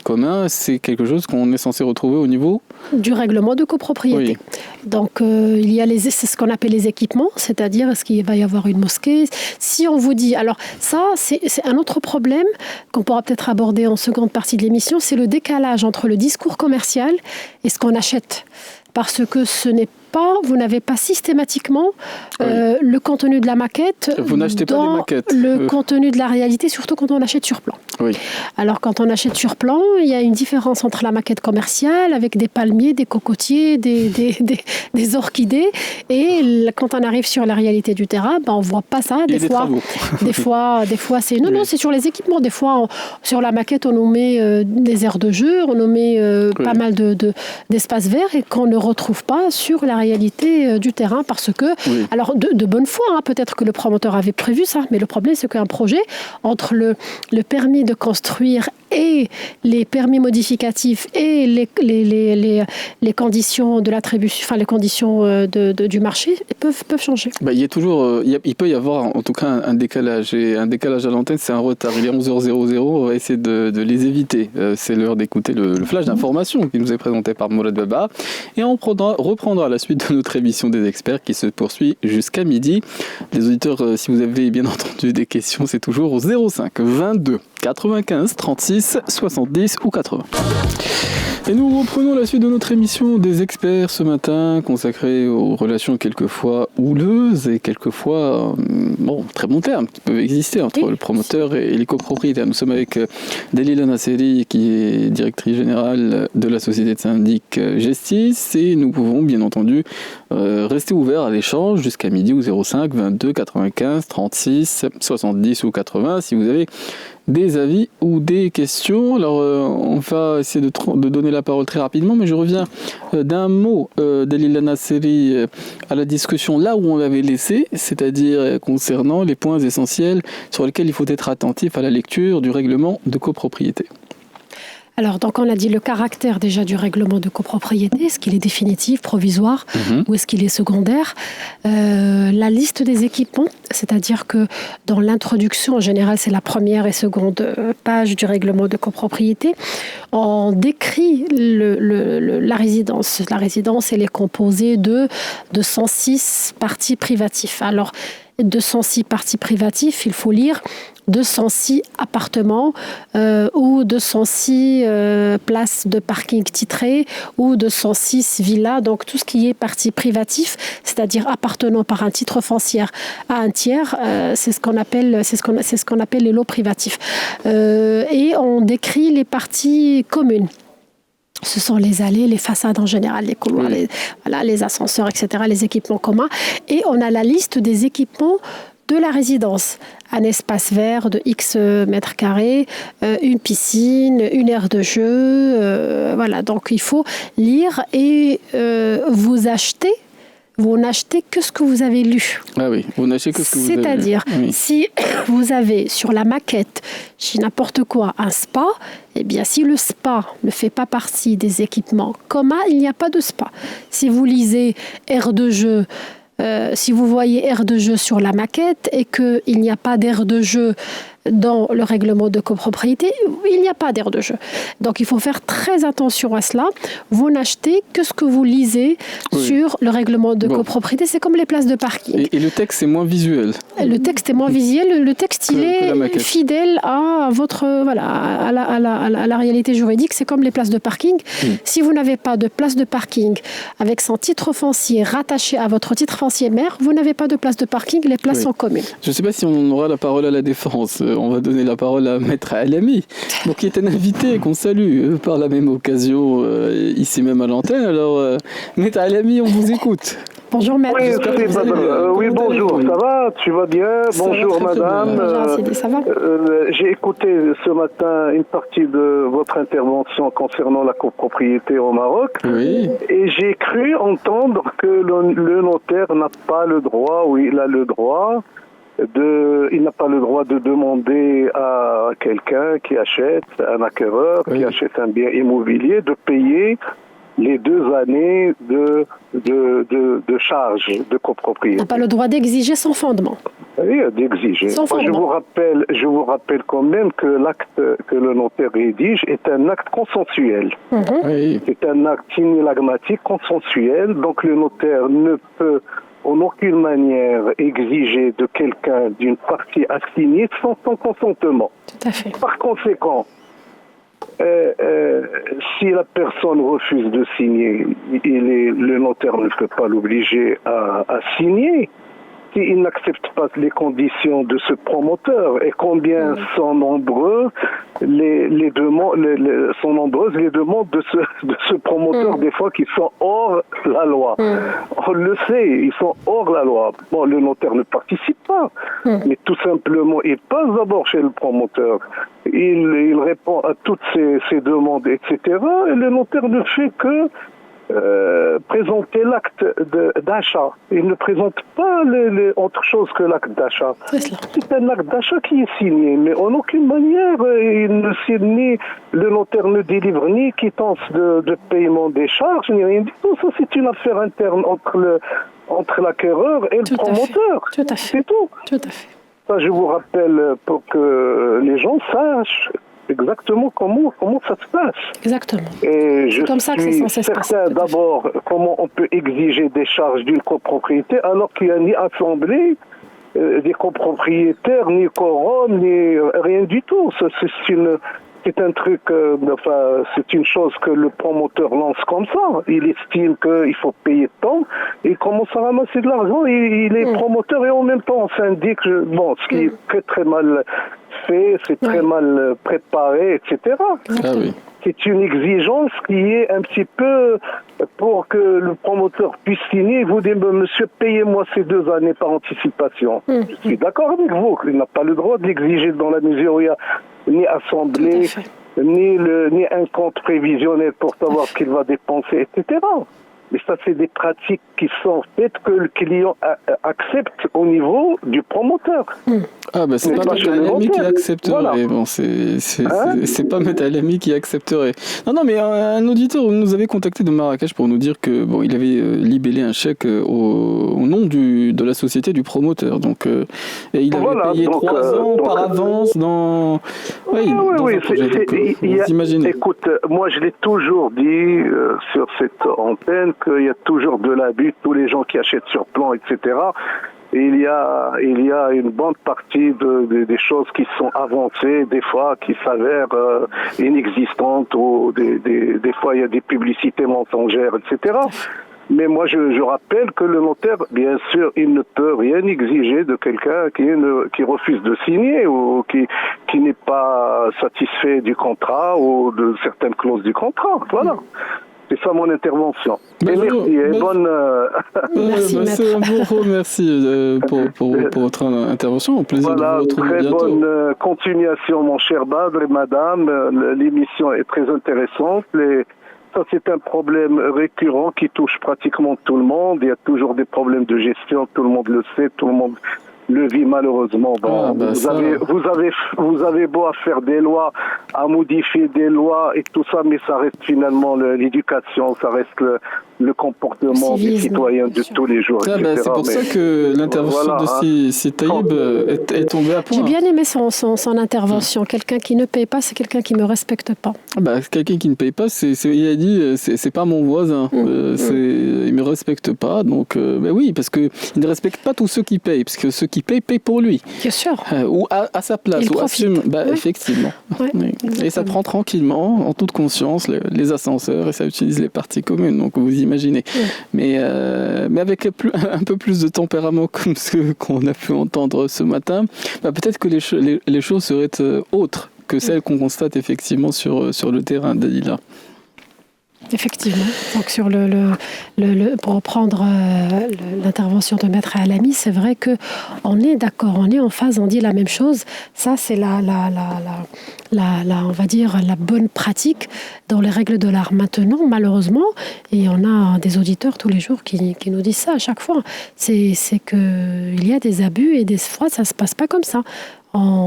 communs, c'est quelque chose qu'on est censé retrouver au niveau du règlement de copropriété. Oui. Donc, il y a c'est ce qu'on appelle les équipements, c'est-à-dire est-ce qu'il va y avoir une mosquée. Si on vous dit... Alors, ça, c'est un autre problème qu'on pourra peut-être aborder en seconde partie de l'émission, c'est le décalage entre le discours commercial et ce qu'on achète. Parce que vous n'avez pas systématiquement le contenu de la maquette. Vous n'achetez pas des maquettes. Le contenu de la réalité, surtout quand on achète sur plan. Oui. Alors, quand on achète sur plan, il y a une différence entre la maquette commerciale avec des palmiers, des cocotiers, des orchidées. Et quand on arrive sur la réalité du terrain, on ne voit pas ça. Des fois, c'est... Non, c'est sur les équipements. Des fois, sur la maquette, on nous met des aires de jeu, on nous met pas mal d'espaces verts et qu'on ne retrouve pas sur la réalité du terrain parce que, alors de bonne foi, peut-être que le promoteur avait prévu ça, mais le problème c'est qu'un projet, entre le permis de construire et les permis modificatifs et les conditions de l'attribution, enfin les conditions du marché peuvent changer. Il peut y avoir en tout cas un décalage, et un décalage à l'antenne, c'est un retard. Il est 11h00, on va essayer de les éviter. C'est l'heure d'écouter le flash d'information qui nous est présenté par Mourad Baba, et on reprendra la suite de notre émission des experts qui se poursuit jusqu'à midi. Les auditeurs, si vous avez bien entendu des questions, c'est toujours au 05 22 95 36 70 ou 80. Et nous reprenons la suite de notre émission des experts ce matin, consacrée aux relations quelquefois houleuses et quelquefois, très bon terme, qui peuvent exister entre le promoteur et les copropriétaires. Nous sommes avec Dalila Nasseri, qui est directrice générale de la société de syndic Gestis, et nous pouvons bien entendu rester ouverts à l'échange jusqu'à midi au 05 22 95 36 70 ou 80 si vous avez des avis ou des questions. Alors on va essayer de donner la parole très rapidement, mais je reviens d'un mot Dalila Nasseri à la discussion là où on l'avait laissé, c'est-à-dire concernant les points essentiels sur lesquels il faut être attentif à la lecture du règlement de copropriété. Alors, donc on a dit le caractère déjà du règlement de copropriété, est-ce qu'il est définitif, provisoire, ou est-ce qu'il est secondaire. La liste des équipements, c'est-à-dire que dans l'introduction, en général, c'est la première et seconde page du règlement de copropriété, on décrit la résidence. La résidence, elle est composée de 206 parties privatifs. Alors, 206 parties privatifs, il faut lire 206 appartements ou 206 places de parking titrées ou 206 villas, donc tout ce qui est partie privatif, c'est-à-dire appartenant par un titre foncier à un tiers, c'est ce qu'on appelle les lots privatifs. Et on décrit les parties communes. Ce sont les allées, les façades en général, les couloirs, les ascenseurs, etc., les équipements communs. Et on a la liste des équipements de la résidence. Un espace vert de X mètres carrés, une piscine, une aire de jeu. Donc il faut lire et vous achetez vous n'achetez que ce que vous avez lu. Ah oui, vous n'achetez que ce que vous avez lu. C'est-à-dire, si vous avez sur la maquette, chez n'importe quoi, un spa, eh bien, si le spa ne fait pas partie des équipements communs, il n'y a pas de spa. Si vous lisez aire de jeu, si vous voyez aire de jeu sur la maquette et qu'il n'y a pas d'aire de jeu dans le règlement de copropriété, il n'y a pas d'aire de jeu. Donc, il faut faire très attention à cela. Vous n'achetez que ce que vous lisez sur le règlement de copropriété. C'est comme les places de parking. Et le texte est moins visuel. Le texte est moins visuel. Le texte, il est fidèle à votre, à la réalité juridique. C'est comme les places de parking. Si vous n'avez pas de place de parking avec son titre foncier rattaché à votre titre foncier mère, vous n'avez pas de place de parking. Les places sont communes. Je ne sais pas si on aura la parole à la défense. On va donner la parole à Maître Alami, qui est un invité qu'on salue par la même occasion ici même à l'antenne. Alors, Maître Alami, on vous écoute. Bonjour, Maître. Oui, bonjour. Ça va? Tu vas bien? Bonjour, madame. Ça va? J'ai écouté ce matin une partie de votre intervention concernant la copropriété au Maroc. Oui. Et j'ai cru entendre que le notaire n'a pas le droit, il a le droit il n'a pas le droit de demander à quelqu'un qui achète, un acquéreur, qui achète un bien immobilier, de payer les 2 années de charge de copropriété. Il n'a pas le droit d'exiger son fondement. Oui, d'exiger. Je vous rappelle quand même que l'acte que le notaire rédige est un acte consensuel. Oui. C'est un acte synélagmatique consensuel, donc le notaire ne peut en aucune manière exiger de quelqu'un d'une partie assignée sans son consentement. Tout à fait. Par conséquent, si la personne refuse de signer, le notaire ne peut pas l'obliger à signer. S'il n'accepte pas les conditions de ce promoteur, et combien sont nombreuses les demandes de ce promoteur des fois qui sont hors la loi. On le sait, ils sont hors la loi. Bon, le notaire ne participe pas, mais tout simplement, il passe d'abord chez le promoteur. Il répond à toutes ces demandes, etc. Et le notaire ne fait que présenter l'acte d'achat. Il ne présente pas autre chose que l'acte d'achat. C'est un acte d'achat qui est signé, mais en aucune manière il ne signe ni, le notaire ne délivre ni quittance de paiement des charges, ni rien du tout. Ça, c'est une affaire interne entre l'acquéreur et le promoteur. Tout à fait. C'est tout. Tout à fait. Ça, je vous rappelle pour que les gens sachent exactement comment ça se passe. Exactement. Et je comme ça que c'est censé se passer. D'abord, comment on peut exiger des charges d'une copropriété alors qu'il n'y a ni assemblée des copropriétaires, ni quorum, ni rien du tout. Ça, c'est un truc, c'est une chose que le promoteur lance comme ça. Il estime qu'il faut payer tant, et il commence à ramasser de l'argent. Il est promoteur et en même temps syndic. Ce qui est très très mal fait, c'est très mal préparé, etc. Ah oui. C'est une exigence qui est un petit peu pour que le promoteur puisse signer. Vous dites, monsieur, payez-moi ces 2 années par anticipation. Je suis d'accord avec vous. Il n'a pas le droit de l'exiger dans la mesure où il n'y a ni assemblée, ni un compte prévisionnel pour savoir ce qu'il va dépenser, etc. Mais ça, c'est des pratiques qui sont faites que le client accepte au niveau du promoteur. Ah bah c'est pas Maître Alami qui accepterait. Voilà. Bon, c'est pas Maître Alami qui accepterait. Non, mais un auditeur nous avait contacté de Marrakech pour nous dire que il avait libellé un chèque au nom de la société du promoteur. Donc et il avait payé 3 ans par avance dans. Oui. Vous imaginez. Écoute, moi je l'ai toujours dit sur cette antenne qu'il y a toujours de l'abus, tous les gens qui achètent sur plan, etc. Et il y a une bonne partie des choses qui sont avancées, des fois qui s'avèrent inexistantes, ou des fois il y a des publicités mensongères, etc. Mais moi je rappelle que le notaire, bien sûr, il ne peut rien exiger de quelqu'un qui refuse de signer ou qui n'est pas satisfait du contrat ou de certaines clauses du contrat. Voilà. C'est ça mon intervention. Merci. Merci pour votre intervention. Au plaisir de vous retrouver bientôt. Très bonne continuation, mon cher Badr et madame. L'émission est très intéressante. ça c'est un problème récurrent qui touche pratiquement tout le monde. Il y a toujours des problèmes de gestion, tout le monde le sait, tout le monde le vit malheureusement. Bon, vous avez beau à faire des lois, à modifier des lois et tout ça, mais ça reste finalement l'éducation, ça reste le comportement des citoyens de tous les jours. C'est pour ça que l'intervention de Si Taïb est tombée à point. J'ai bien aimé son intervention. Quelqu'un qui ne paye pas, c'est quelqu'un qui ne me respecte pas. Quelqu'un qui ne paye pas, il a dit c'est pas mon voisin. Il ne me respecte pas. Donc, oui, parce qu'il ne respecte pas tous ceux qui payent. Parce que ceux qui payent pour lui. Bien sûr. Ou à sa place. Il profite. Effectivement. Ouais. Et ça prend tranquillement, en toute conscience, les ascenseurs et ça utilise les parties communes. Donc, vous imaginez. Mais avec un peu plus de tempérament comme ce qu'on a pu entendre ce matin, peut-être que les choses seraient autres que celles qu'on constate effectivement sur le terrain, Dalila. Effectivement. Donc sur pour reprendre l'intervention de Maître Alami, c'est vrai que on est d'accord, on est en phase, on dit la même chose. Ça c'est on va dire la bonne pratique dans les règles de l'art. Maintenant, malheureusement, et on a des auditeurs tous les jours qui nous disent ça à chaque fois, c'est que il y a des abus et des fois ça se passe pas comme ça.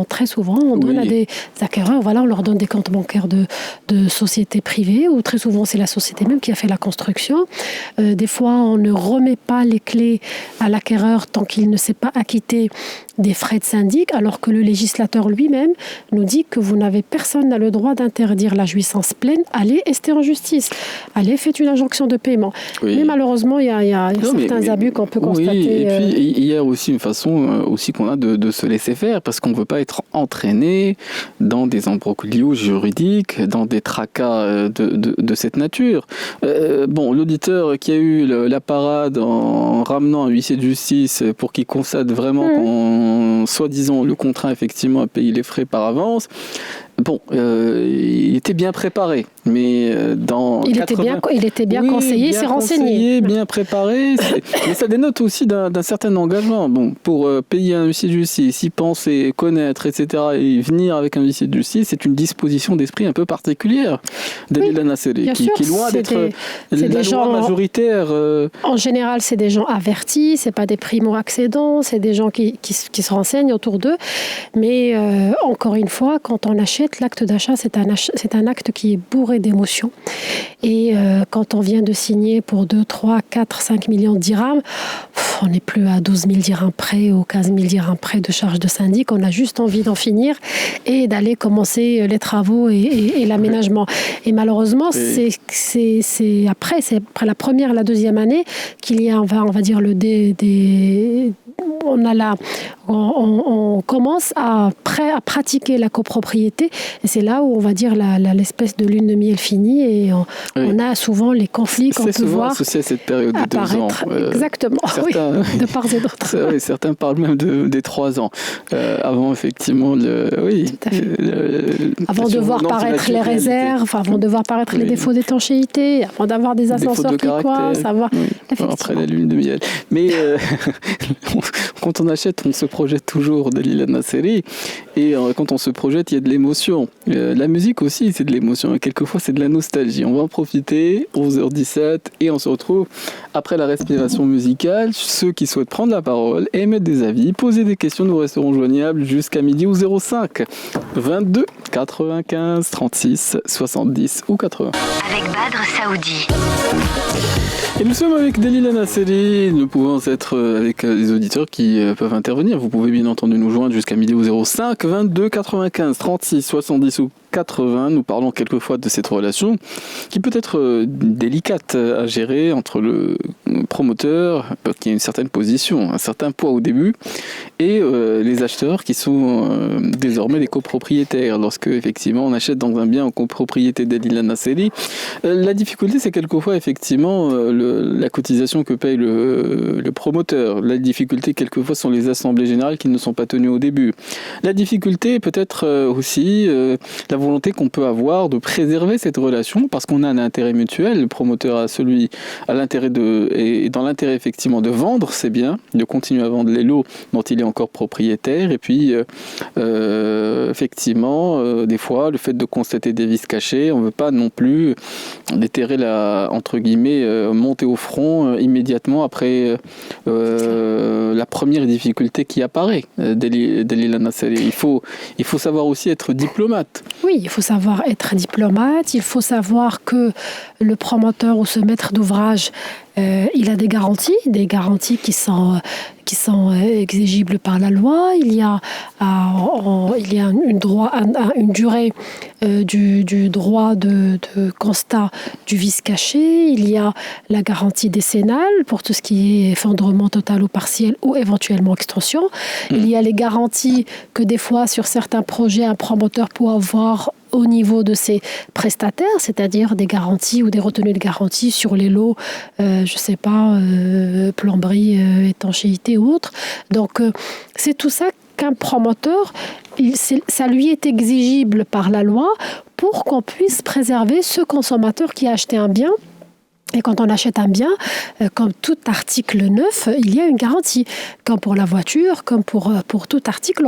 Très souvent, on donne à des acquéreurs, on leur donne des comptes bancaires de sociétés privées, ou très souvent, c'est la société même qui a fait la construction. Des fois, on ne remet pas les clés à l'acquéreur tant qu'il ne s'est pas acquitté des frais de syndic, alors que le législateur lui-même nous dit que personne n'a le droit d'interdire la jouissance pleine. Allez, estez en justice. Allez, faites une injonction de paiement. Oui. Mais malheureusement, il y a certains abus qu'on peut constater. Oui, et puis il y a aussi une façon aussi qu'on a de se laisser faire, parce qu'on ne veut pas être entraîné dans des embroglios juridiques, dans des tracas de cette nature. L'auditeur qui a eu la parade en ramenant un huissier de justice pour qu'il constate vraiment qu'on soi-disant le contraint effectivement à payer les frais par avance. Il était bien préparé, mais il était bien conseillé, s'est renseigné, bien préparé. Mais ça dénote aussi d'un certain engagement. Pour payer un huissier de justice, y penser, connaître, etc., et venir avec un huissier de justice, c'est une disposition d'esprit un peu particulière. Dalila Nasseri, qui est loin d'être la loi majoritaire. En général, c'est des gens avertis, c'est pas des primo-accédants, c'est des gens qui se renseignent autour d'eux. Mais encore une fois, quand on achète, l'acte d'achat, c'est un acte qui est bourré d'émotions. Et quand on vient de signer pour 2, 3, 4, 5 millions de dirhams, on n'est plus à 12 000 dirhams près ou 15 000 dirhams près de charges de syndic. On a juste envie d'en finir et d'aller commencer les travaux et l'aménagement. Et malheureusement, c'est après la première, la deuxième année qu'il y a, on va dire, on commence à pratiquer la copropriété, et c'est là où on va dire l'espèce de lune de miel finie, et on a souvent les conflits qu'on peut voir associé à cette période de 2 ans. Exactement, de part et d'autre. Certains parlent même des 3 ans. Avant effectivement avant de voir paraître les réserves, avant de voir paraître les défauts d'étanchéité, avant d'avoir des ascenseurs qui coincent, après la lune de miel. Mais quand on achète, on se projette toujours Dalila Nasseri, et quand on se projette, il y a de l'émotion. La musique aussi, c'est de l'émotion, et quelquefois c'est de la nostalgie. On va en profiter, 11h17, et on se retrouve après la respiration musicale. Ceux qui souhaitent prendre la parole, émettre des avis, poser des questions, nous resterons joignables jusqu'à midi ou 05 22 95 36 70 ou 80. Avec Badr Saoudi. Et nous sommes avec Dalila Nasseri, nous pouvons être avec des auditeurs qui peuvent intervenir. Vous pouvez bien entendu nous joindre jusqu'à midi ou 05 22 95 36 70 ou 80. Nous parlons quelquefois de cette relation qui peut être délicate à gérer entre le promoteur qui a une certaine position, un certain poids au début, et les acheteurs qui sont désormais des copropriétaires. Lorsque effectivement on achète dans un bien en copropriété Dalila Nasseri, la difficulté c'est quelquefois effectivement la cotisation que paye le promoteur. La difficulté quelquefois sont les assemblées générales qui ne sont pas tenues au début. La difficulté peut-être aussi la volonté qu'on peut avoir de préserver cette relation parce qu'on a un intérêt mutuel. Le promoteur a l'intérêt et dans l'intérêt effectivement de vendre ses biens, de continuer à vendre les lots dont il est encore propriétaire, et puis effectivement, des fois, le fait de constater des vices cachés, on ne veut pas non plus déterrer entre guillemets, monter au front immédiatement après la première difficulté qui apparaît. Dalila Nasseri, il faut savoir aussi être diplomate. Oui, il faut savoir être diplomate, il faut savoir que le promoteur ou ce maître d'ouvrage, il a des garanties qui sont exigibles par la loi. Il y a une durée du droit de constat du vice caché. Il y a la garantie décennale pour tout ce qui est effondrement total ou partiel ou éventuellement extension. Il y a les garanties que des fois sur certains projets un promoteur peut avoir au niveau de ses prestataires, c'est-à-dire des garanties ou des retenues de garantie sur les lots, plomberie, étanchéité ou autre. Donc, c'est tout ça qu'un promoteur, ça lui est exigible par la loi pour qu'on puisse préserver ce consommateur qui a acheté un bien. Et quand on achète un bien, comme tout article neuf, il y a une garantie. Comme pour la voiture, comme pour tout article,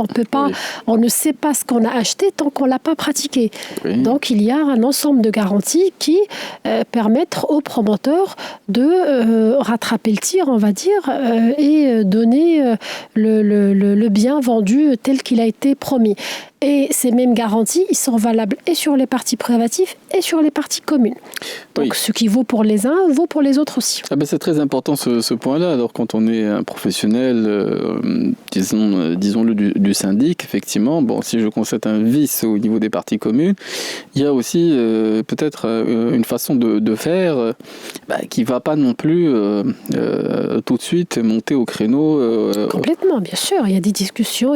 on ne sait pas ce qu'on a acheté tant qu'on ne l'a pas pratiqué. Oui. Donc il y a un ensemble de garanties qui permettent aux promoteurs de rattraper le tir, on va dire, et donner le bien vendu tel qu'il a été promis. Et ces mêmes garanties, ils sont valables et sur les parties privatives et sur les parties communes. Donc ce qui vaut pour les uns, vaut pour les autres aussi. C'est très important ce point-là. Alors quand on est un professionnel, disons-le du syndic, effectivement, si je constate un vice au niveau des parties communes, il y a aussi peut-être une façon de faire qui ne va pas non plus tout de suite monter au créneau. Complètement, bien sûr. Il y a des discussions.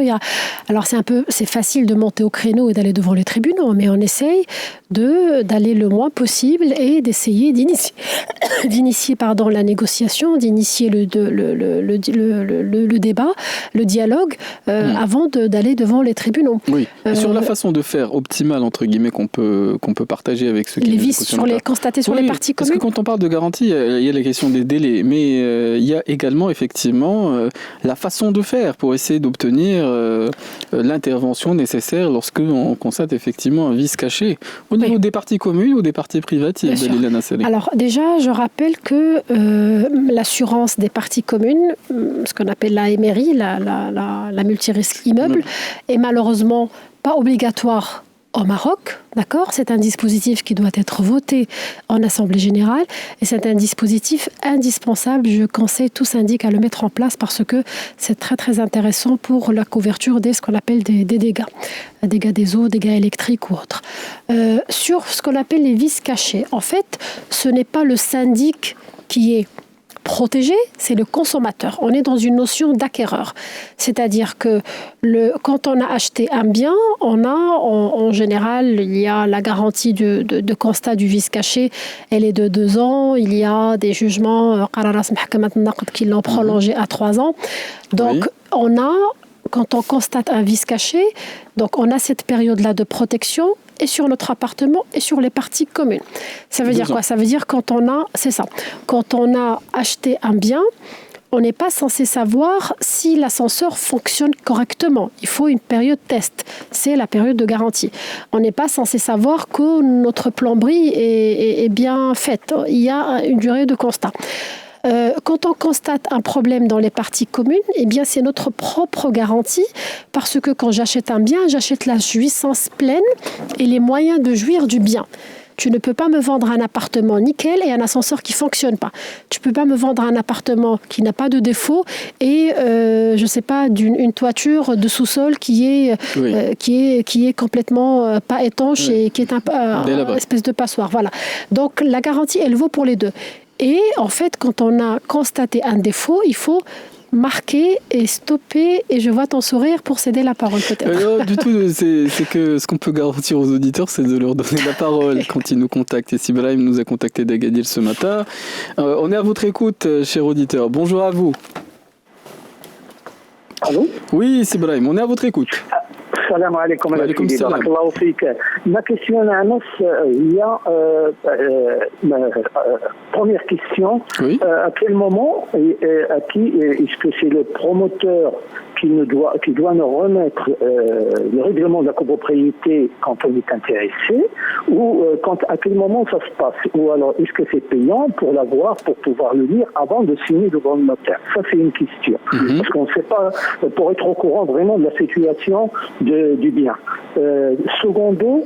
Alors c'est facile de monter au créneau et d'aller devant les tribunaux, mais on essaye d'aller le moins possible et d'essayer d'initier la négociation, d'initier le débat, le dialogue, avant d'aller devant les tribunaux. Oui. Et sur la façon de faire optimale, entre guillemets, qu'on peut partager avec ceux qui... Les vices constatés sur les parties communes. Parce que quand on parle de garantie, il y a la question des délais, mais il y a également, effectivement, la façon de faire pour essayer d'obtenir l'intervention nécessaire lorsque on constate effectivement un vice caché au niveau des parties communes ou des parties privatives. Alors déjà, je rappelle que l'assurance des parties communes, ce qu'on appelle la MRI, la multirisque immeuble, est malheureusement pas obligatoire au Maroc, d'accord ? C'est un dispositif qui doit être voté en Assemblée Générale et c'est un dispositif indispensable. Je conseille tout syndic à le mettre en place parce que c'est très très intéressant pour la couverture ce qu'on appelle des dégâts des eaux, dégâts électriques ou autres. Sur ce qu'on appelle les vices cachés, en fait, ce n'est pas le syndic qui est protégé, c'est le consommateur. On est dans une notion d'acquéreur. C'est-à-dire que quand on a acheté un bien, on a, en général, il y a la garantie de constat du vice caché, elle est de 2 ans. Il y a des jugements qui l'ont prolongé à 3 ans. Donc, quand on constate un vice caché, donc on a cette période-là de protection et sur notre appartement et sur les parties communes. Ça veut dire quoi ? Ça veut dire quand on a acheté un bien, on n'est pas censé savoir si l'ascenseur fonctionne correctement. Il faut une période test. C'est la période de garantie. On n'est pas censé savoir que notre plomberie est bien faite. Il y a une durée de constat. Quand on constate un problème dans les parties communes, c'est notre propre garantie parce que quand j'achète un bien, j'achète la jouissance pleine et les moyens de jouir du bien. Tu ne peux pas me vendre un appartement nickel et un ascenseur qui ne fonctionne pas. Tu ne peux pas me vendre un appartement qui n'a pas de défaut et, une toiture de sous-sol qui est complètement pas étanche et qui est une espèce de passoire. Voilà. Donc la garantie, elle vaut pour les deux. Et en fait, quand on a constaté un défaut, il faut marquer et stopper, et je vois ton sourire pour céder la parole peut-être. Non, du tout, c'est que ce qu'on peut garantir aux auditeurs, c'est de leur donner la parole quand ils nous contactent. Et Sibrahim nous a contacté d'Agadir ce matin. On est à votre écoute, cher auditeur. Bonjour à vous. Allô ? Oui, Sibrahim, on est à votre écoute. Salam alaikum. Ma question première question, à quel moment est-ce que c'est le promoteur qui doit nous remettre le règlement de la copropriété quand on est intéressé, ou à quel moment ça se passe, ou alors est-ce que c'est payant pour l'avoir, pour pouvoir le lire avant de signer devant le notaire. Ça, c'est une question. Parce qu'on ne sait pas, pour être au courant vraiment de la situation du bien. Secondo,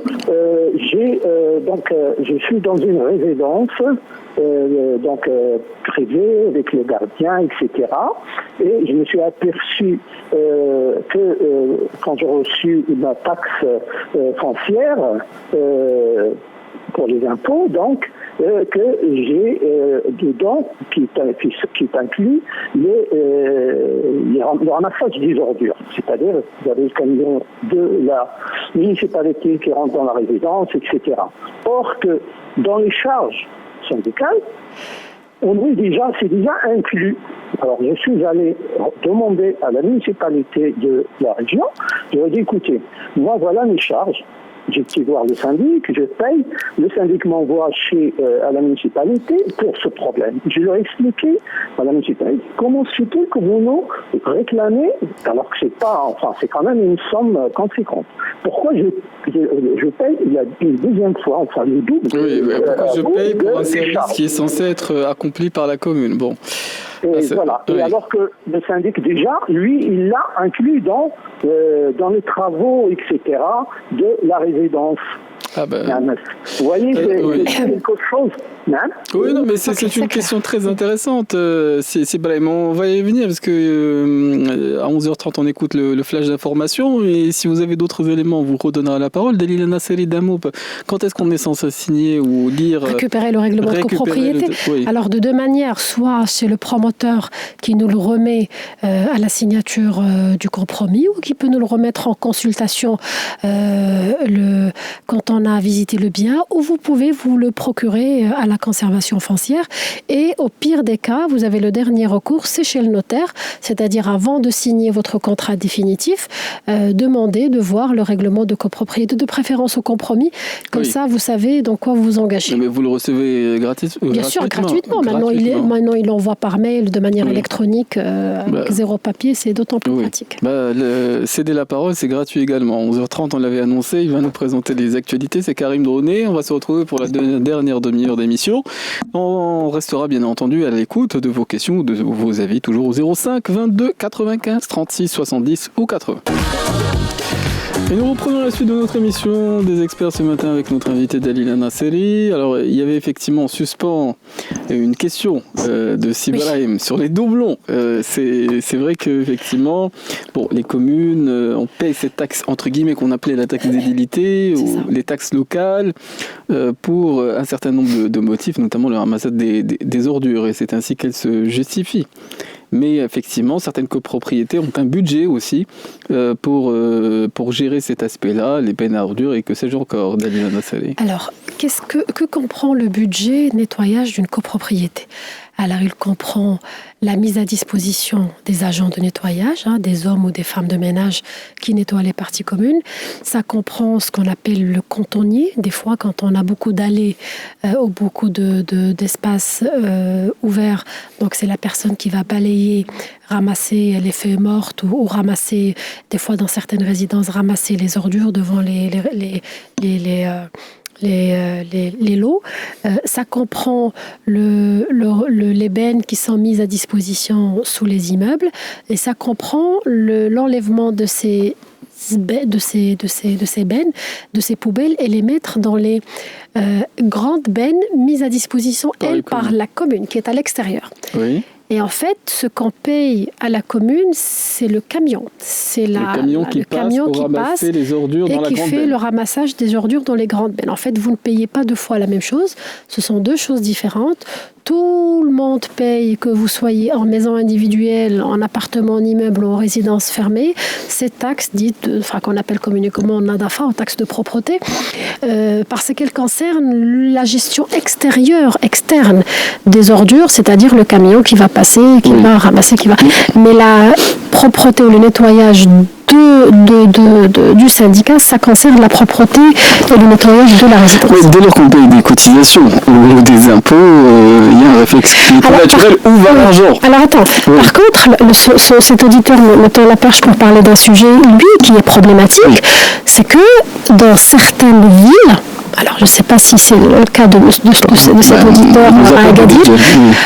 je suis dans une résidence privée avec le gardien, etc. Et je me suis aperçu que quand j'ai reçu ma taxe foncière pour les impôts, donc que j'ai dedans qui est inclus le ramassage des ordures, c'est-à-dire vous avez le camion de la municipalité qui rentre dans la résidence, etc. Or que dans les charges syndicales, c'est déjà inclus. Alors je suis allé demander à la municipalité de la région, je leur ai dit écoutez, moi voilà mes charges. J'ai été voir le syndic, je paye, le syndic m'envoie à la municipalité pour ce problème. Je leur ai expliqué à la municipalité comment c'était que vous nous réclamez, alors que c'est quand même une somme conséquente. Pourquoi je paye une deuxième fois, le double. Oui, pourquoi je paye pour un service qui est censé être accompli par la commune. Bon. Voilà. Et alors que le syndic, déjà, lui, il l'a inclus dans les travaux, etc., de la résidence. Vous voyez, c'est quelque chose. Hein? Oui, non, mais c'est une question très intéressante. On va y venir parce que à 11h30, on écoute le flash d'information. Et si vous avez d'autres éléments, on vous redonnera la parole. Dalila Nasseri d'un mot. Quand est-ce qu'on est censé signer ou lire récupérer le règlement de copropriété. Oui. Alors, de deux manières. Soit c'est le promoteur qui nous le remet à la signature du compromis ou qui peut nous le remettre en consultation quand on a visité le bien, ou vous pouvez vous le procurer à la conservation foncière. Et au pire des cas, vous avez le dernier recours, c'est chez le notaire, c'est-à-dire avant de signer votre contrat définitif, demandez de voir le règlement de copropriété, de préférence au compromis. Comme ça, vous savez dans quoi vous vous engagez. Mais vous le recevez gratuitement. Bien sûr, gratuitement. Maintenant, il l'envoie par mail de manière électronique, avec zéro papier, c'est d'autant plus pratique. Céder la parole, c'est gratuit également. 11h30, on l'avait annoncé, il va nous présenter les actualités. C'est Karim Droné. On va se retrouver pour la dernière demi-heure d'émission. On restera bien entendu à l'écoute de vos questions ou de vos avis, toujours au 05 22 95 36 70 ou 80. Et nous reprenons la suite de notre émission des experts ce matin avec notre invité Dalila Nasseri. Alors, il y avait effectivement en suspens une question de Sibrahim sur les doublons. C'est vrai qu'effectivement, les communes, on paye cette taxe entre guillemets qu'on appelait la taxe d'édilité ou les taxes locales pour un certain nombre de motifs, notamment le ramassage des ordures. Et c'est ainsi qu'elle se justifie. Mais effectivement, certaines copropriétés ont un budget aussi pour gérer cet aspect-là, les bennes à ordures et que sais-je encore, Dalila Nasseri. Alors, que comprend le budget nettoyage d'une copropriété ? Alors, il comprend la mise à disposition des agents de nettoyage, des hommes ou des femmes de ménage qui nettoient les parties communes. Ça comprend ce qu'on appelle le cantonnier. Des fois, quand on a beaucoup d'allées ou beaucoup d'espaces ouverts, donc c'est la personne qui va balayer, ramasser les feuilles mortes ou ramasser, des fois dans certaines résidences, ramasser les ordures devant les lots. Ça comprend les bennes qui sont mises à disposition sous les immeubles et ça comprend l'enlèvement de ces bennes, de ces poubelles et les mettre dans les grandes bennes mises à disposition, par la commune qui est à l'extérieur. Oui. Et en fait, ce qu'on paye à la commune, c'est le camion. C'est le camion qui passe les ordures dans la et qui grande fait benne. le ramassage des ordures dans les grandes bennes. En fait, vous ne payez pas deux fois la même chose. Ce sont deux choses différentes. Tout le monde paye, que vous soyez en maison individuelle, en appartement, en immeuble ou en résidence fermée, ces taxes dites, qu'on appelle communément NADAFA, en taxes de propreté, parce qu'elles concernent la gestion externe des ordures, c'est-à-dire le camion qui va passer, qui va ramasser, Mais la propreté ou le nettoyage du syndicat, ça concerne la propreté et le nettoyage de la résidence. Oui, dès lors qu'on paye des cotisations ou des impôts, il y a un réflexe qui est naturel. Où va l'argent? Alors attends, par contre, cet auditeur me tend la perche pour parler d'un sujet, lui, qui est problématique, c'est que dans certaines villes, alors je ne sais pas si c'est le cas de cet auditeur à Agadir,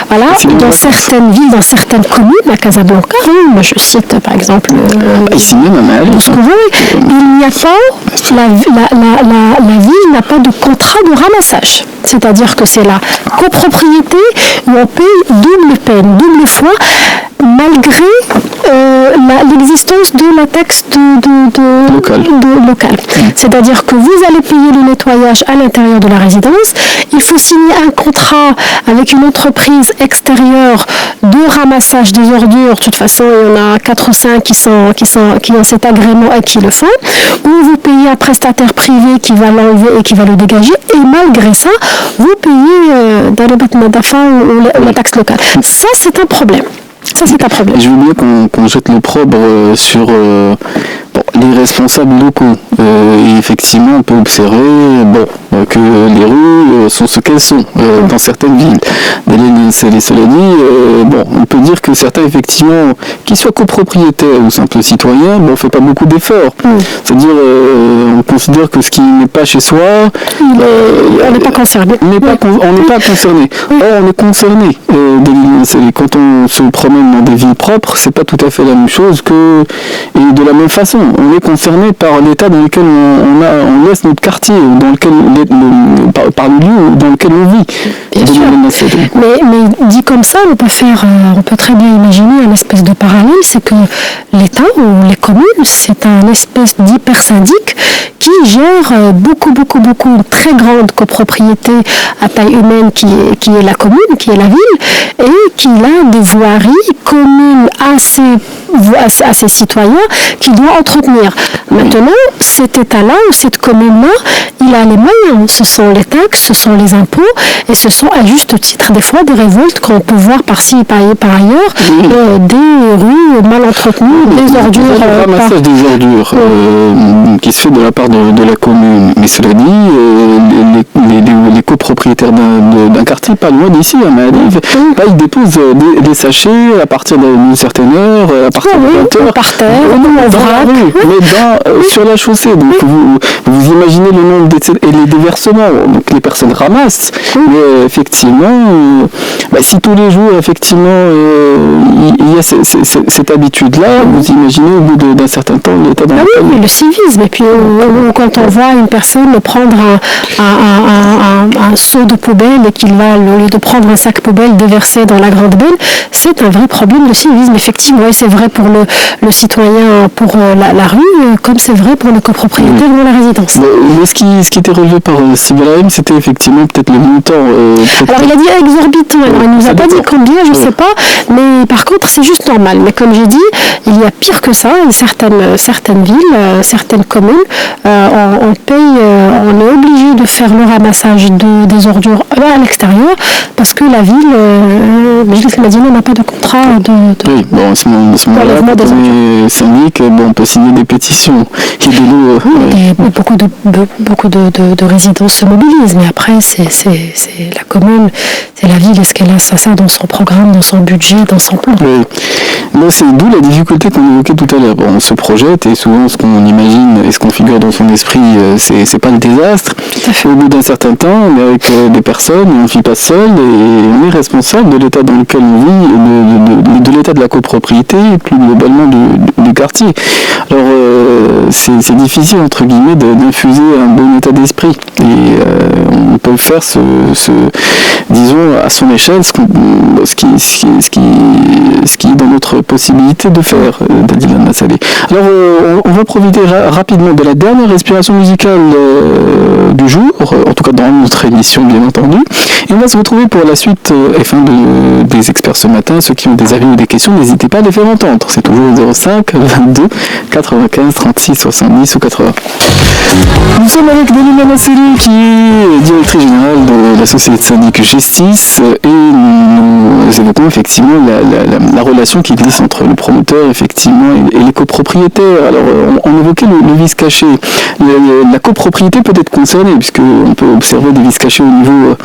voilà, dans certaines villes, dans certaines communes, à Casablanca, moi je cite par exemple ici même à Mal, il n'y a pas, la ville n'a pas de contrat de ramassage. C'est-à-dire que c'est la copropriété où on paye double peine, double fois, malgré l'existence de la taxe locale. C'est-à-dire que vous allez payer le nettoyage à l'intérieur de la résidence, il faut signer un contrat avec une entreprise extérieure de ramassage des ordures. De toute façon, il y en a 4 ou 5 qui ont cet agrément et qui le font, ou vous payez un prestataire privé qui va l'enlever et qui va le dégager, et malgré ça, vous payez la taxe locale. Ça, c'est un problème. Je veux bien qu'on jette l'opprobre sur les responsables locaux. Et effectivement, on peut observer que les rues sont ce qu'elles sont dans certaines villes. Cela dit, on peut dire que certains, effectivement, qu'ils soient copropriétaires ou simples citoyens, on ne fait pas beaucoup d'efforts. C'est-à-dire, on considère que ce qui n'est pas chez soi, on n'est pas concerné. On n'est pas concerné. Or, on est concerné. Quand on se promène dans des villes propres, c'est pas tout à fait la même chose et de la même façon. On est concerné par l'état dans lequel on laisse notre quartier, par le lieu dans lequel on vit. Bien sûr. Mais dit comme ça, on peut très bien imaginer un espèce de parallèle, c'est que l'État ou les communes, c'est un espèce d'hyper-syndic qui gère beaucoup, une très grande copropriété à taille humaine qui est la commune, qui est la ville, et qui a des voiries communes à ses citoyens qu'il doit entretenir. Maintenant, cet État-là ou cette commune-là, il a les moyens. Ce sont les taxes, ce sont les impôts, et ce sont à juste titre des fois des révoltes qu'on peut voir par-ci et par ailleurs, des rues mal entretenues, des ordures. Le ramassage des ordures qui se fait de la part de la commune. Mais cela dit, les copropriétaires d'un quartier, pas loin d'ici, à Maldives, ils déposent des sachets à partir d'une certaine heure, à partir de 20 heures. Par terre, mais sur la chaussée. Donc vous imaginez le nombre et les déversements. Donc les personnes ramassent. Mais effectivement, si tous les jours, effectivement, il y a cette habitude-là, vous imaginez au bout d'un certain temps l'état dans lequel... Oui, le civisme. Et puis quand on voit une personne prendre un seau de poubelle et qu'il va, au lieu de prendre un sac poubelle, déverser dans la grande benne, c'est un vrai problème de civisme. Effectivement, et c'est vrai pour le citoyen, pour la rue, comme c'est vrai pour le copropriétaire dans la résidence. Mais ce qui était relevé par Sibalaim, c'était effectivement peut-être le montant. Alors il a dit exorbitant, alors il ne nous a pas dit combien, je ne sais pas, mais par contre c'est juste normal. Mais comme j'ai dit, il y a pire que ça. Certaines villes, certaines communes, on est obligé de faire le ramassage des ordures à l'extérieur parce que la ville, Gilles Madina n'a pas de contrat Oui, bon, à ce moment-là, quand on est syndic, on peut signer des pétitions. Beaucoup de résidents se mobilisent, mais après, c'est la commune, c'est la ville, est-ce qu'elle a ça dans son programme, dans son budget, dans son plan? Oui. Là, c'est d'où la difficulté qu'on évoquait tout à l'heure. Bon, on se projette et souvent ce qu'on imagine et ce qu'on figure dans son esprit, c'est pas le désastre. Au bout d'un certain temps, on est avec des personnes, on ne vit pas seul et on est responsable de l'état dans lequel on vit, de l'état de la copropriété et plus globalement du quartier. Alors, c'est difficile, entre guillemets, d'infuser un bon état d'esprit. Et on peut faire disons, à son échelle, ce qui est dans notre possibilité de faire, Dadila Massalé. Alors, on va profiter rapidement de la dernière respiration musicale du jour. jour, en tout cas dans notre émission bien entendu. Et on va se retrouver pour la suite des experts ce matin. Ceux qui ont des avis ou des questions, n'hésitez pas à les faire entendre. C'est toujours 05 22 95 36 70 ou 80. Nous sommes avec Delima Nasseri qui est directrice générale de la société de syndic G6 et nous évoquons effectivement la relation qui existe entre le promoteur effectivement et les copropriétaires. Alors on évoquait le vice caché. La copropriété peut être concernée puisqu'on peut observer des vices cachés au niveau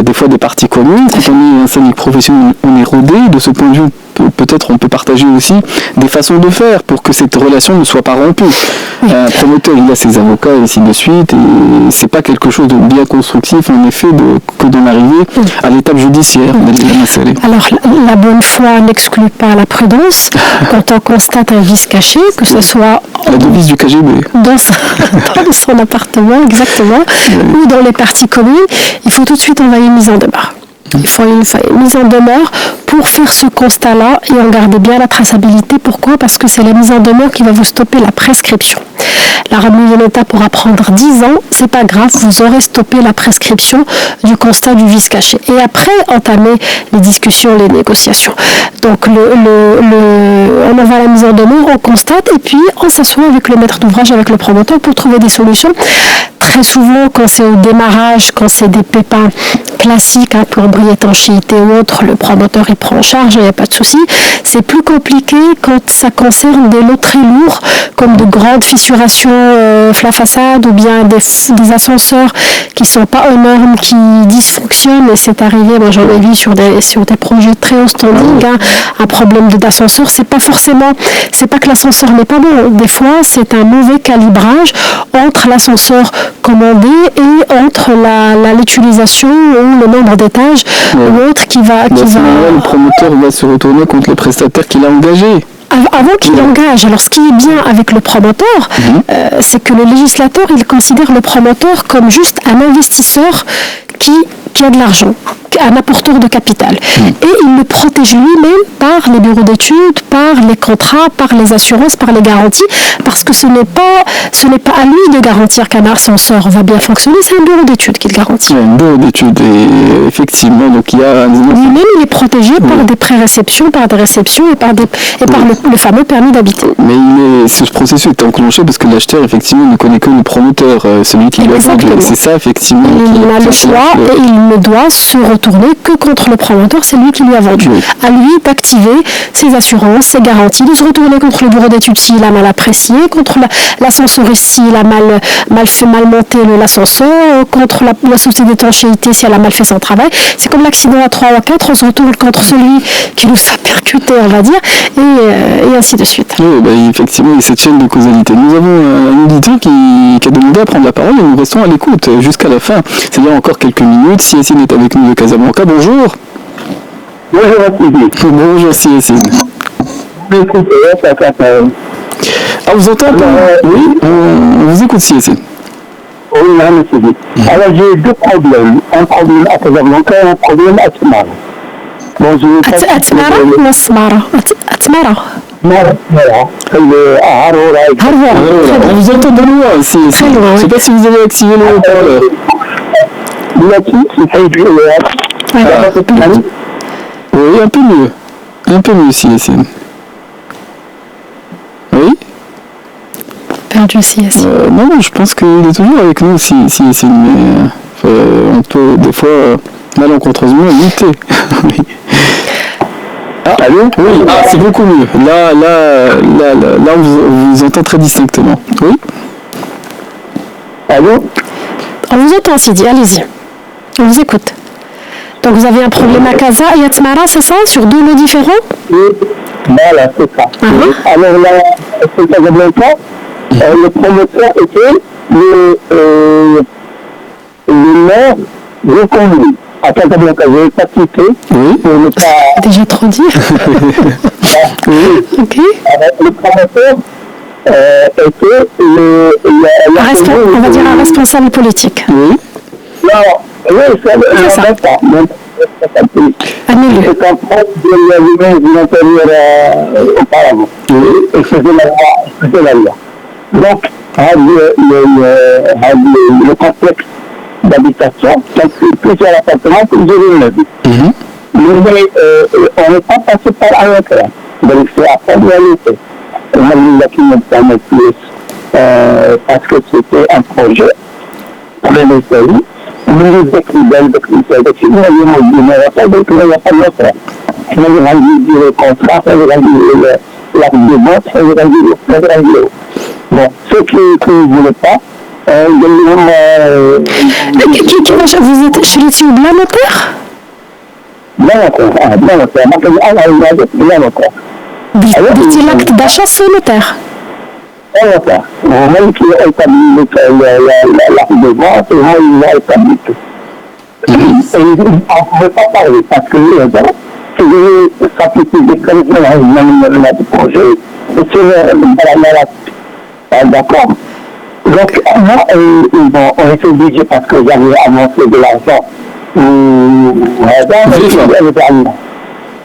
des fois des parties communes. Quand on est un syndic professionnel, on est rodé. De ce point de vue, peut-être on peut partager aussi des façons de faire pour que cette relation ne soit pas rompue. Un promoteur, il a ses avocats et ainsi de suite, et c'est pas quelque chose de bien constructif en effet que d'en arriver à l'étape judiciaire. Alors la bonne foi n'exclut pas la prudence. Quand on constate un vice caché, que ce soit la devise du KGB dans son appartement exactement, ou dans les parties communes, il faut tout de suite envoyer une mise en demeure. Il faut une mise en demeure pour faire ce constat-là et en garder bien la traçabilité. Pourquoi ? Parce que c'est la mise en demeure qui va vous stopper la prescription. La remise en état pourra prendre 10 ans, c'est pas grave, vous aurez stoppé la prescription du constat du vice caché. Et après, entamer les discussions, les négociations. Donc, on envoie la mise en demeure, on constate, et puis on s'assoit avec le maître d'ouvrage, avec le promoteur pour trouver des solutions. Très souvent, quand c'est au démarrage, quand c'est des pépins classiques, plomberie, étanchéité ou autre, le promoteur il prend en charge, il n'y a pas de souci. C'est plus compliqué quand ça concerne des lots très lourds, comme de grandes fissurations la façade ou bien des ascenseurs qui ne sont pas aux normes, qui dysfonctionnent. Et c'est arrivé, moi j'en ai vu sur des projets très haut standing, un problème d'ascenseur. C'est pas que l'ascenseur n'est pas bon. Des fois, c'est un mauvais calibrage entre l'ascenseur commandé et entre l'utilisation ou le nombre d'étages ou autre qui va... Le promoteur va se retourner contre le prestataire qu'il a engagé. Avant qu'il engage. Alors ce qui est bien avec le promoteur, c'est que le législateur, il considère le promoteur comme juste un investisseur qui a de l'argent, un apporteur de capital. Et il le protège lui-même par les bureaux d'études, par les contrats, par les assurances, par les garanties, parce que ce n'est pas à lui de garantir qu'un ascenseur va bien fonctionner, c'est un bureau d'études qui le garantit. Un bureau d'études, et effectivement, donc il y a... Lui-même, il est protégé par des pré-réceptions, par des réceptions et par le fameux permis d'habiter. Mais ce processus est enclenché parce que l'acheteur, effectivement, ne connaît que le promoteur, celui qui lui a vendu. C'est ça, effectivement. Il a le choix et il ne doit se retourner que contre le promoteur, c'est lui qui lui a vendu. À lui d'activer ses assurances, ses garanties, de se retourner contre le bureau d'études s'il a mal apprécié, contre l'ascensoriste s'il a mal monté l'ascenseur, contre la société d'étanchéité si elle a mal fait son travail. C'est comme l'accident à 3 ou à 4, on se retourne contre celui qui nous a percuté, on va dire, et ainsi de suite. Oui, effectivement, il y a cette chaîne de causalité. Nous avons un auditeur qui a demandé à prendre la parole et nous restons à l'écoute jusqu'à la fin. C'est-à-dire encore quelques minutes. Si Yassine est avec nous de Casablanca, bonjour. Bonjour à tous. Bonjour si Yassine. Vous entendez? Oui, on vous écoute si Yassine. Oui, madame Sidi. Alors j'ai deux problèmes. Un problème à Casablanca et un problème à Tmara. Bon, Atmara ou Asmara? Atmara. On vous entend de loin, je ne sais pas si vous avez activé le haut-parleur. Oui, un peu mieux si Yassine. Oui. Perdu si Yassine. Non, je pense qu'il est toujours avec nous si Yassine, mais on peut des fois malencontreusement lutter. Allô? Oui, c'est beaucoup mieux. Là, on vous entend très distinctement. Oui. Allô? On vous entend, Sidi, allez-y. On vous écoute. Donc vous avez un problème à Casa et à Tmara, c'est ça? Sur deux lots différents? Oui, voilà, c'est ça. Alors là, c'est Casablanca, le promoteur était le maire reconnu. À Casablanca, je n'ai pas quitté pour ne pas... Déjà trop dire. Oui. Ok. Le promoteur était on va dire un responsable politique. Oui. Non, oui, c'est ça. C'est un proche de l'intérieur auparavant. Oui. Et c'était la loi. Donc, le complexe d'habitation, donc plusieurs appartements, plusieurs immeubles. Mais on n'est pas passé par un notaire. Donc c'est après réalité. On a mis la clientèle plus parce que c'était un projet pour les séries. Mais les écrivains, donc il n'y a pas de notaire. On a rendu le contrat, on a rendu l'acte de vente, on a rendu le. Bon, ceux qui ne voulaient pas, vous êtes chez le blanc notaire? Blanc notaire. Dit l'acte d'achat sous notaire. Notaire. Même qui a établi l'acte de vente, et moi, il a établi tout. Et on ne pouvait pas parler, parce que les gens, ça peut être des crédits du projet, et c'est d'accord. Donc, moi, on était obligé parce que j'avais avancé de l'argent.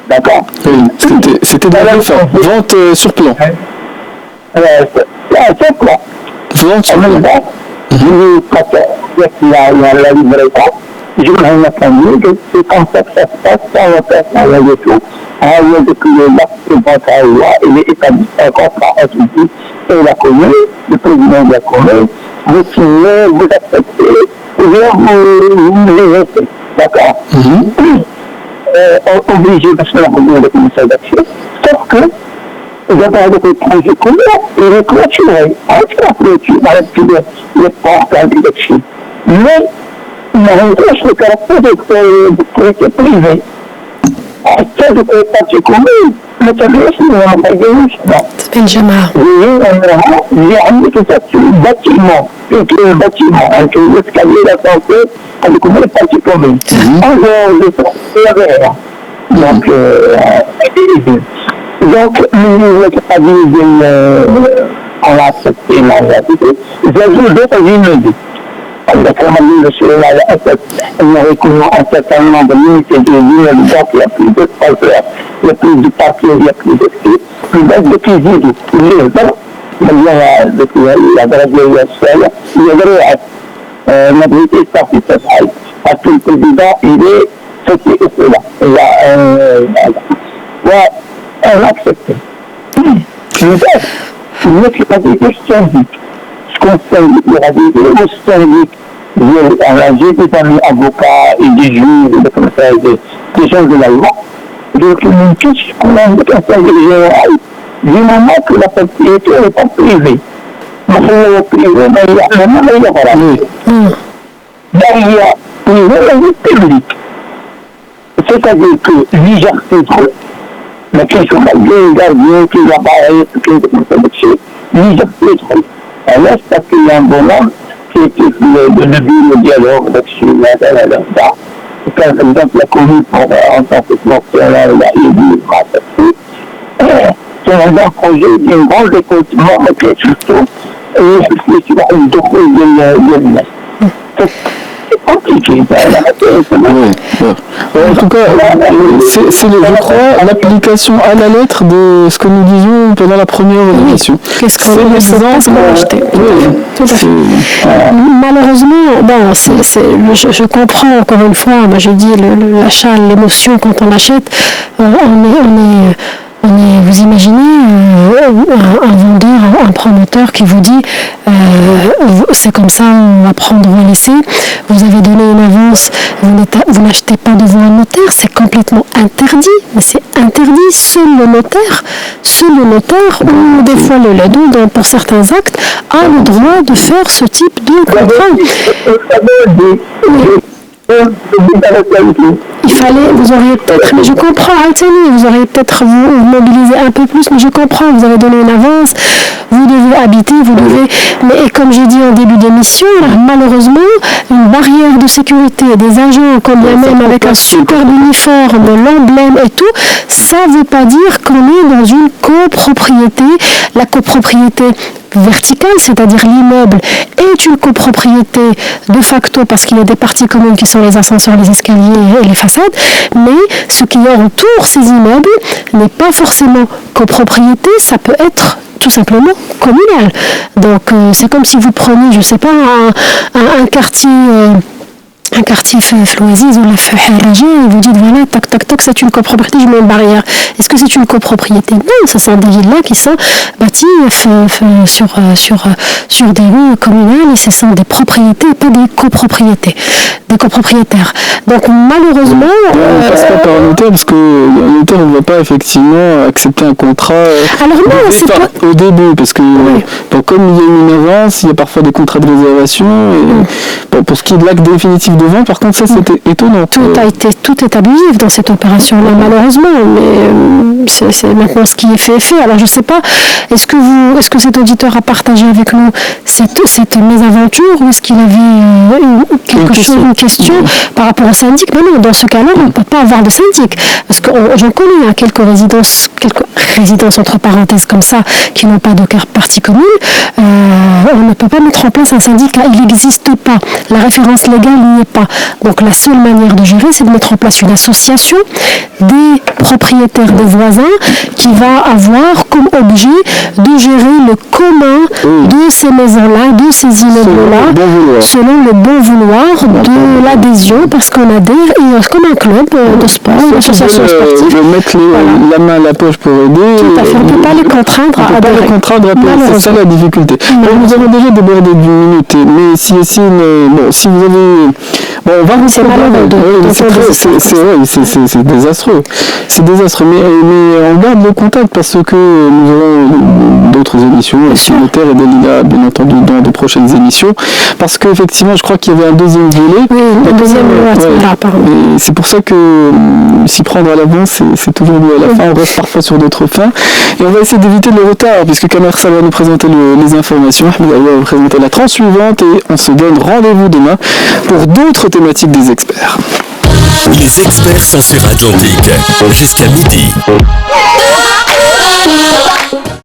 D'accord. C'était dans le fin. Vente sur plan. C'est quoi? Vente sur plan. La livraison. Je me rends compte que c'est comme ça que ça se passe sans le personnel et tout. Depuis l'acte de vente à loi, il est établi un contrat entre vous et la commune, le président de la commune. Vous signez, vous acceptez, ou bien vous les restez. D'accord? Obligé parce que la commune de commissaire d'action. Sauf que, d'abord, le projet commun, il est clôturé. Avec la clôture, avec les portes à l'élection. Mais, il empêche le caractère de propriété privée. C'est de propriété commune. Le service, nous n'avons pas gagné. Benjamin. J'ai amené tout ça sur le bâtiment. Avec l'escalier, l'ascenseur, avec une partie commune. En dehors de ça, il n'y avait rien. Donc, nous on a accepté la réalité. J'ai vu d'autres immeubles. On a reconnu un certain nombre de unités de l'immeuble, donc il y a plus de transport, il y a plus de papier, il y a plus de ski, plus de cuisine, il y a la graduation, il y a la vérité partie sociale, parce que le président, il est ceci et cela. On a accepté. Une autre syndic. Ce qu'on syndic, il y a des syndics. J'ai des amis avocats et des juges, des gens de la loi. Donc, une question qu'on a un syndic général, du moment que la propriété n'est pas privée. Mais il y a privé, mais il y a voilà. Derrière, privé, il y a public. C'est-à-dire que l'IGART, mais qui sont pas bien gardien, qui va parler, qui est comme ça, l'IGART, alors, c'est parce qu'il y a un bonhomme qui est le dialogue là-dessus, là. Par exemple, la commune, en tant que fonctionnaire, il a élu, c'est un grand projet d'une grande école, mais surtout, et c'est une doctrine de c'est compliqué. En tout cas, c'est je crois, l'application à la lettre de ce que nous disions pendant la première émission. Qu'est-ce qu'on a acheté? Malheureusement, bon, je comprends encore une fois, moi je dis l'achat, l'émotion quand on achète, vous imaginez un vendeur, un promoteur qui vous dit c'est comme ça, on va prendre ou va laisser, vous avez donné une avance, vous n'achetez pas devant un notaire, c'est complètement interdit, mais c'est interdit, seul le notaire ou des fois le LADO pour certains actes a le droit de faire ce type de contrat. Il fallait, vous auriez peut-être, mais je comprends, Altani, vous auriez peut-être vous mobilisé un peu plus, mais je comprends, vous avez donné une avance, vous devez habiter, mais comme j'ai dit en début d'émission, malheureusement, une barrière de sécurité, des agents, comme bien même avec un superbe uniforme, l'emblème et tout, ça ne veut pas dire qu'on est dans une copropriété. La copropriété verticale, c'est-à-dire l'immeuble, est une copropriété de facto parce qu'il y a des parties communes qui sont les ascenseurs, les escaliers et les façades, mais ce qui entoure ces immeubles n'est pas forcément copropriété, ça peut être tout simplement communal. Donc c'est comme si vous preniez, je ne sais pas, un quartier un quartier Flouaziz ou la Harraja, et vous dites voilà, tac, tac, tac, c'est une copropriété, je mets une barrière. Est-ce que c'est une copropriété? Non, ce sont des villas qui sont bâties sur des rues communales, et ce sont des propriétés, pas des copropriétés, des copropriétaires. Donc malheureusement... on ne passe pas par un notaire, parce que le notaire ne va pas effectivement accepter un contrat alors non, c'est pas... au début, parce que donc, comme il y a une avance, il y a parfois des contrats de réservation, et bon, pour ce qui est de l'acte définitif de vente, par contre ça c'était étonnant. Tout est abusif dans cette opération-là, malheureusement, mais c'est maintenant ce qui est fait. Alors je ne sais pas, est-ce que cet auditeur a partagé avec nous cette mésaventure, ou est-ce qu'il avait une question par rapport au syndic? Mais non, dans ce cas-là, on ne peut pas avoir de syndic, parce que j'en connais quelques résidences entre parenthèses comme ça, qui n'ont pas de partie commune. On ne peut pas mettre en place un syndicat, il n'existe pas. La référence légale n'y est pas. Donc la seule manière de gérer, c'est de mettre en place une association des propriétaires, des voisins, qui va avoir comme objet de gérer le commun de ces maisons-là, de ces immeubles-là, selon le bon vouloir de l'adhésion, parce qu'on adhère, et comme un club de sport, une association sportive. De mettre la main à la poche pour aider. Tout à fait, on ne peut pas les contraindre à adhérer. C'est ça la difficulté. Nous avons déjà débordé d'une minute, mais si vous avez... Bon, on va c'est malheureux. C'est désastreux. C'est désastreux, mais on garde le contact, parce que nous aurons d'autres émissions, aussi Notaire et Dalila, bien entendu, dans de prochaines émissions, parce qu'effectivement, je crois qu'il y avait un deuxième volet. Oui, un deuxième volet, pardon. Et c'est pour ça que s'y prendre à l'avance, c'est toujours mieux à la fin. On reste parfois sur d'autres fins. Et on va essayer d'éviter le retard, puisque Kamer Sal va nous présenter les informations. Ahmed va nous présenter la tranche suivante, et on se donne rendez-vous demain pour d'autres thématiques des experts. Les experts sont sur Atlantique, jusqu'à midi.